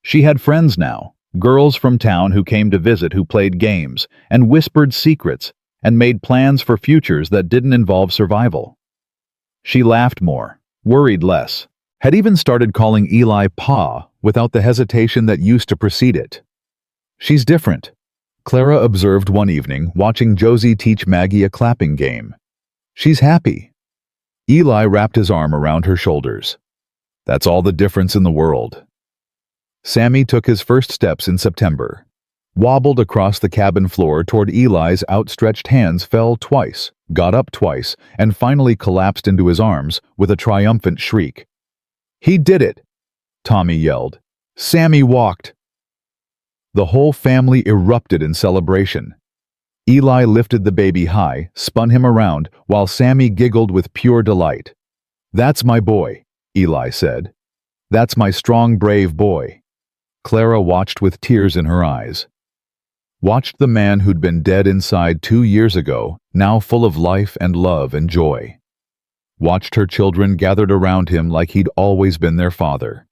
She had friends now, girls from town who came to visit, who played games and whispered secrets and made plans for futures that didn't involve survival. She laughed more, worried less, had even started calling Eli Pa without the hesitation that used to precede it. She's different, Clara observed one evening watching Josie teach Maggie a clapping game. She's happy. Eli wrapped his arm around her shoulders. That's all the difference in the world. Sammy took his first steps in September, wobbled across the cabin floor toward Eli's outstretched hands, fell twice, got up twice, and finally collapsed into his arms with a triumphant shriek. He did it! Tommy yelled. Sammy walked! The whole family erupted in celebration. Eli lifted the baby high, spun him around, while Sammy giggled with pure delight. That's my boy, Eli said. That's my strong, brave boy. Clara watched with tears in her eyes. Watched the man who'd been dead inside 2 years ago, now full of life and love and joy. Watched her children gathered around him like he'd always been their father.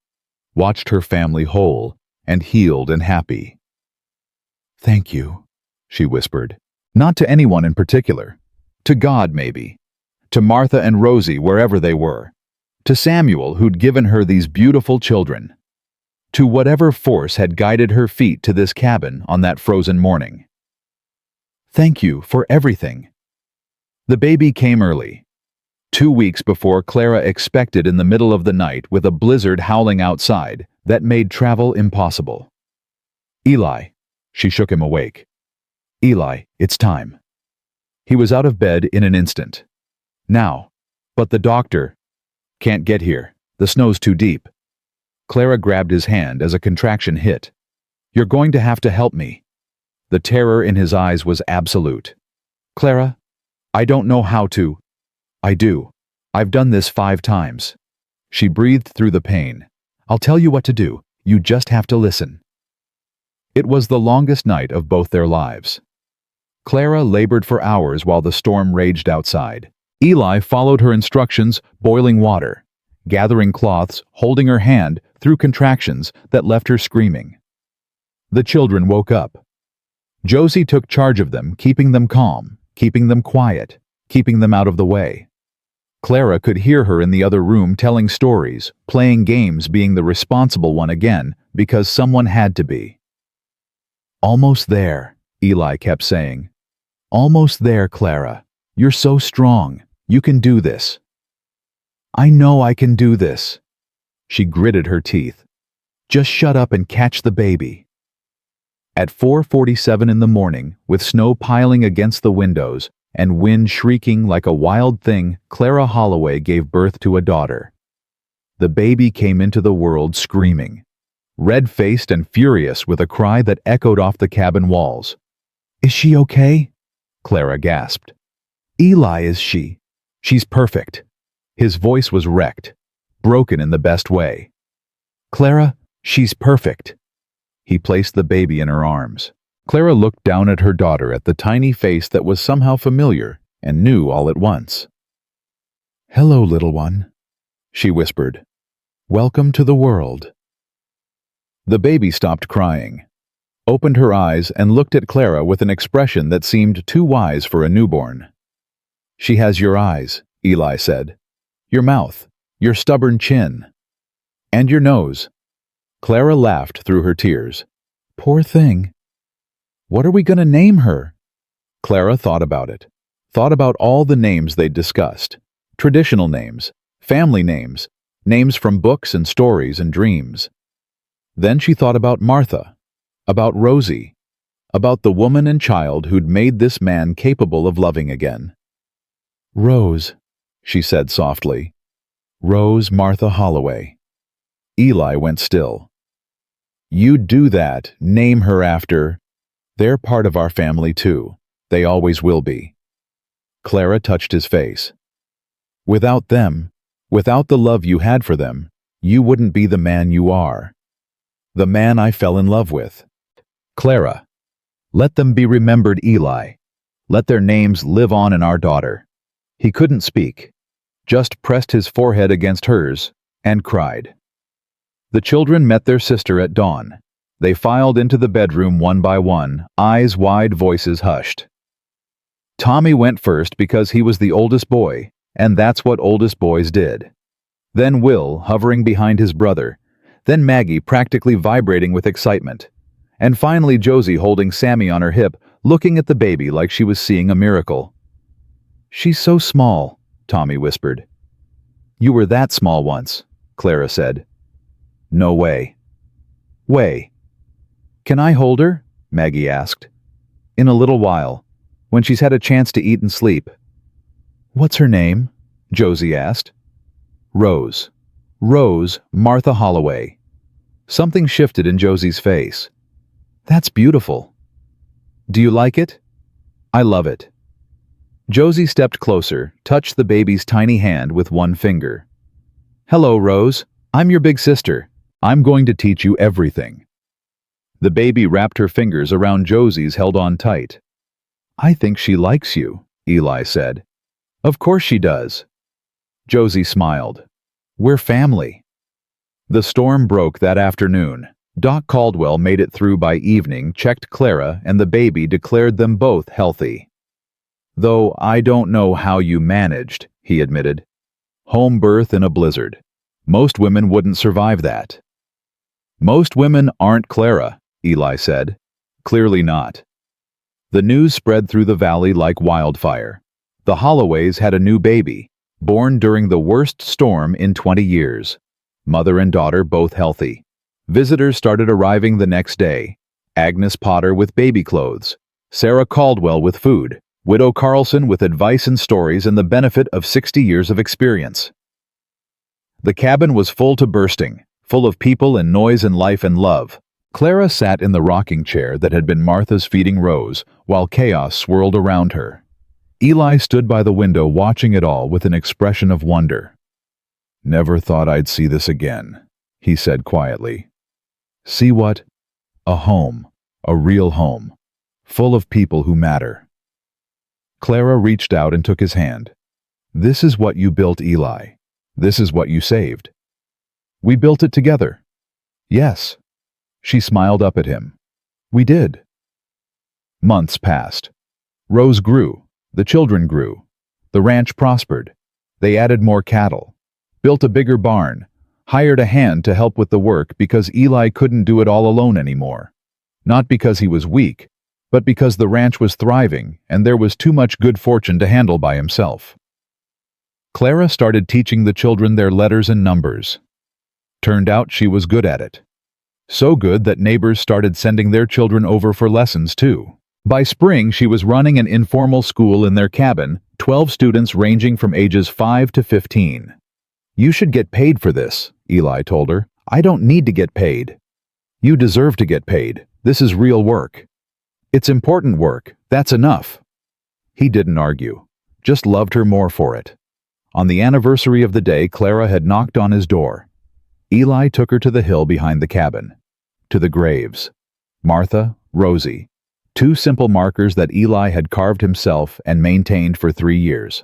Watched her family whole and healed and happy. Thank you, she whispered. Not to anyone in particular. To God, maybe. To Martha and Rosie, wherever they were. To Samuel, who'd given her these beautiful children. To whatever force had guided her feet to this cabin on that frozen morning. Thank you for everything. The baby came early. 2 weeks before Clara expected, in the middle of the night with a blizzard howling outside that made travel impossible. Eli, she shook him awake. Eli, it's time. He was out of bed in an instant. Now. But the doctor can't get here. The snow's too deep. Clara grabbed his hand as a contraction hit. You're going to have to help me. The terror in his eyes was absolute. Clara, I don't know how to. I do. I've done this 5 times. She breathed through the pain. I'll tell you what to do. You just have to listen. It was the longest night of both their lives. Clara labored for hours while the storm raged outside. Eli followed her instructions, boiling water, gathering cloths, holding her hand through contractions that left her screaming. The children woke up. Josie took charge of them, keeping them calm, keeping them quiet, keeping them out of the way. Clara could hear her in the other room telling stories, playing games, being the responsible one again because someone had to be. Almost there, Eli kept saying. "Almost there, Clara. You're so strong. You can do this." "I know I can do this." She gritted her teeth. "Just shut up and catch the baby." At 4:47 in the morning, with snow piling against the windows and wind shrieking like a wild thing, Clara Holloway gave birth to a daughter. The baby came into the world screaming, red-faced and furious, with a cry that echoed off the cabin walls. "Is she okay?" Clara gasped. "Eli, is she? She's perfect." His voice was wrecked, broken in the best way. "Clara, she's perfect." He placed the baby in her arms. Clara looked down at her daughter, at the tiny face that was somehow familiar, and knew all at once. "Hello, little one," she whispered. "Welcome to the world." The baby stopped crying, opened her eyes, and looked at Clara with an expression that seemed too wise for a newborn. "She has your eyes," Eli said. "Your mouth, your stubborn chin, and your nose." Clara laughed through her tears. "Poor thing. What are we going to name her?" Clara thought about it. Thought about all the names they'd discussed. Traditional names, family names, names from books and stories and dreams. Then she thought about Martha, about Rosie, about the woman and child who'd made this man capable of loving again. "Rose," she said softly. "Rose Martha Holloway." Eli went still. "You do that, name her after. They're part of our family too. They always will be." Clara touched his face. "Without them, without the love you had for them, you wouldn't be the man you are. The man I fell in love with." "Clara, let them be remembered, Eli. Let their names live on in our daughter." He couldn't speak, just pressed his forehead against hers and cried. The children met their sister at dawn. They filed into the bedroom one by one, eyes wide, voices hushed. Tommy went first because he was the oldest boy, and that's what oldest boys did. Then Will, hovering behind his brother. Then Maggie, practically vibrating with excitement. And finally Josie, holding Sammy on her hip, looking at the baby like she was seeing a miracle. "She's so small," Tommy whispered. "You were that small once," Clara said. "No way." "Way." "Can I hold her?" Maggie asked. "In a little while, when she's had a chance to eat and sleep." "What's her name?" Josie asked. "Rose. Rose Martha Holloway." Something shifted in Josie's face. "That's beautiful." "Do you like it?" "I love it." Josie stepped closer, touched the baby's tiny hand with one finger. "Hello, Rose. I'm your big sister. I'm going to teach you everything." The baby wrapped her fingers around Josie's, held on tight. "I think she likes you," Eli said. "Of course she does." Josie smiled. "We're family." The storm broke that afternoon. Doc Caldwell made it through by evening, checked Clara and the baby, declared them both healthy. "Though I don't know how you managed," he admitted. "Home birth in a blizzard. Most women wouldn't survive that." "Most women aren't Clara," Eli said. "Clearly not." The news spread through the valley like wildfire. The Holloways had a new baby, born during the worst storm in 20 years. Mother and daughter both healthy. Visitors started arriving the next day. Agnes Potter with baby clothes, Sarah Caldwell with food, Widow Carlson with advice and stories and the benefit of 60 years of experience. The cabin was full to bursting, full of people and noise and life and love. Clara sat in the rocking chair that had been Martha's feeding Rose, while chaos swirled around her. Eli stood by the window watching it all with an expression of wonder. "Never thought I'd see this again," he said quietly. "See what? A home, a real home, full of people who matter." Clara reached out and took his hand. "This is what you built, Eli. This is what you saved." "We built it together." "Yes." She smiled up at him. "We did." Months passed. Rose grew. The children grew. The ranch prospered. They added more cattle, built a bigger barn, hired a hand to help with the work because Eli couldn't do it all alone anymore. Not because he was weak, but because the ranch was thriving and there was too much good fortune to handle by himself. Clara started teaching the children their letters and numbers. Turned out she was good at it. So good that neighbors started sending their children over for lessons too. By spring, she was running an informal school in their cabin, 12 students ranging from ages 5 to 15. "You should get paid for this," Eli told her. "I don't need to get paid." "You deserve to get paid. This is real work." "It's important work. That's enough." He didn't argue, just loved her more for it. On the anniversary of the day Clara had knocked on his door, Eli took her to the hill behind the cabin, to the graves. Martha, Rosie, 2 simple markers that Eli had carved himself and maintained for 3 years.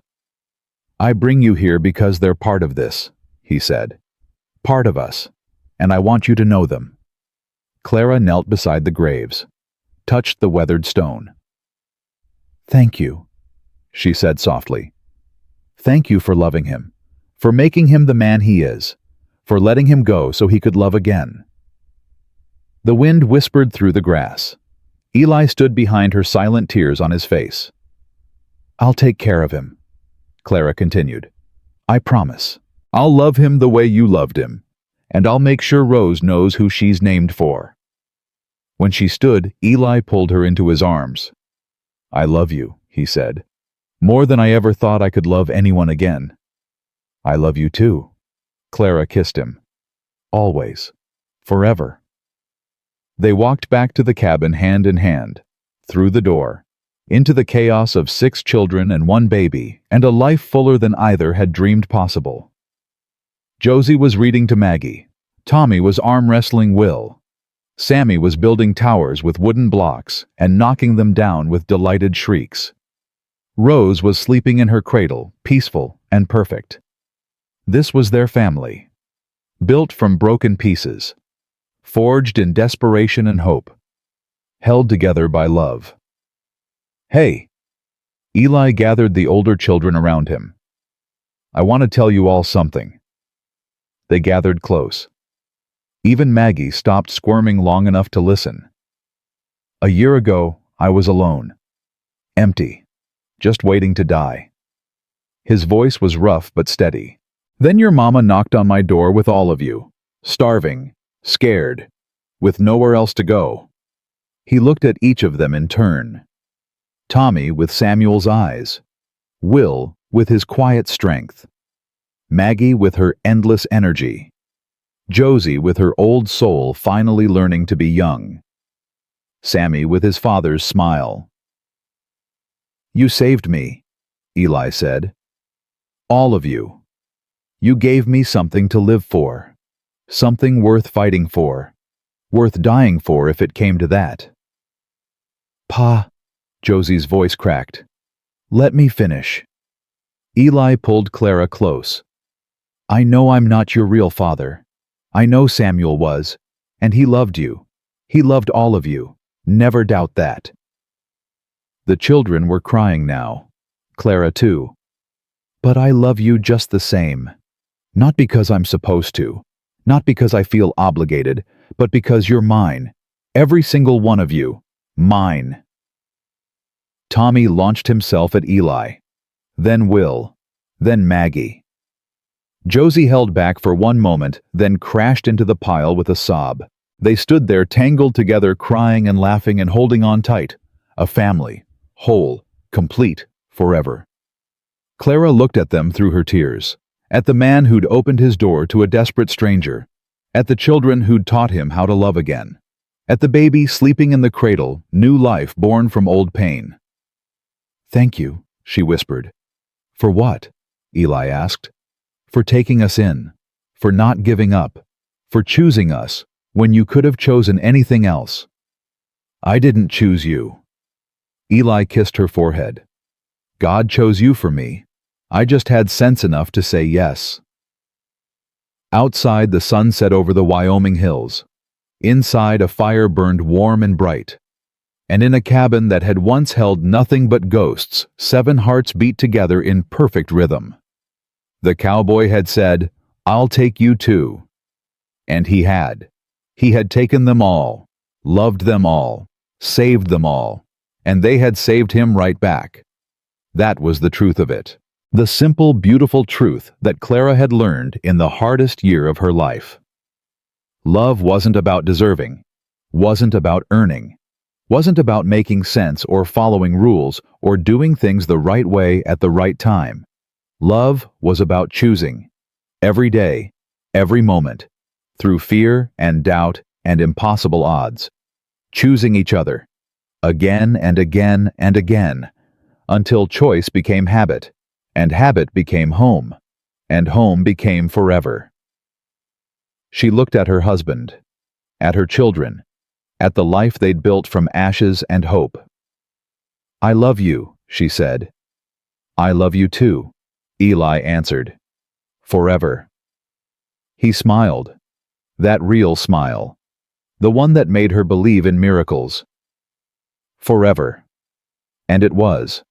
"I bring you here because they're part of this," he said. "Part of us, and I want you to know them." Clara knelt beside the graves, touched the weathered stone. "Thank you," she said softly. "Thank you for loving him, for making him the man he is, for letting him go so he could love again." The wind whispered through the grass. Eli stood behind her, silent tears on his face. "I'll take care of him," Clara continued. "I promise. I'll love him the way you loved him, and I'll make sure Rose knows who she's named for." When she stood, Eli pulled her into his arms. "I love you," he said, "more than I ever thought I could love anyone again." "I love you too." Clara kissed him. "Always. Forever." They walked back to the cabin hand in hand, through the door, into the chaos of 6 children and 1 baby, and a life fuller than either had dreamed possible. Josie was reading to Maggie. Tommy was arm wrestling Will. Sammy was building towers with wooden blocks and knocking them down with delighted shrieks. Rose was sleeping in her cradle, peaceful and perfect. This was their family, built from broken pieces, forged in desperation and hope, held together by love. "Hey!" Eli gathered the older children around him. "I want to tell you all something." They gathered close. Even Maggie stopped squirming long enough to listen. "A year ago, I was alone. Empty. Just waiting to die." His voice was rough but steady. "Then your mama knocked on my door with all of you, starving, scared, with nowhere else to go." He looked at each of them in turn. Tommy with Samuel's eyes, Will with his quiet strength, Maggie with her endless energy, Josie with her old soul finally learning to be young, Sammy with his father's smile. "You saved me," Eli said. "All of you. You gave me something to live for, something worth fighting for, worth dying for if it came to that." "Pa," Josie's voice cracked. "Let me finish." Eli pulled Clara close. "I know I'm not your real father. I know Samuel was, and he loved you. He loved all of you. Never doubt that." The children were crying now. Clara too. "But I love you just the same. Not because I'm supposed to, not because I feel obligated, but because you're mine. Every single one of you. Mine." Tommy launched himself at Eli, then Will, then Maggie. Josie held back for one moment, then crashed into the pile with a sob. They stood there tangled together, crying and laughing and holding on tight. A family, whole, complete, forever. Clara looked at them through her tears, at the man who'd opened his door to a desperate stranger, at the children who'd taught him how to love again, at the baby sleeping in the cradle, new life born from old pain. "Thank you," she whispered. "For what?" Eli asked. "For taking us in, for not giving up, for choosing us when you could have chosen anything else." "I didn't choose you." Eli kissed her forehead. "God chose you for me. I just had sense enough to say yes." Outside, the sun set over the Wyoming hills. Inside, a fire burned warm and bright. And in a cabin that had once held nothing but ghosts, 7 hearts beat together in perfect rhythm. The cowboy had said, "I'll take you too." And he had. He had taken them all, loved them all, saved them all, and they had saved him right back. That was the truth of it. The simple, beautiful truth that Clara had learned in the hardest year of her life. Love wasn't about deserving, wasn't about earning, wasn't about making sense or following rules or doing things the right way at the right time. Love was about choosing, every day, every moment, through fear and doubt and impossible odds, choosing each other, again and again and again, until choice became habit, and habit became home, and home became forever. She looked at her husband, at her children, at the life they'd built from ashes and hope. "I love you," she said. "I love you too," Eli answered. "Forever." He smiled, that real smile, the one that made her believe in miracles. Forever. And it was.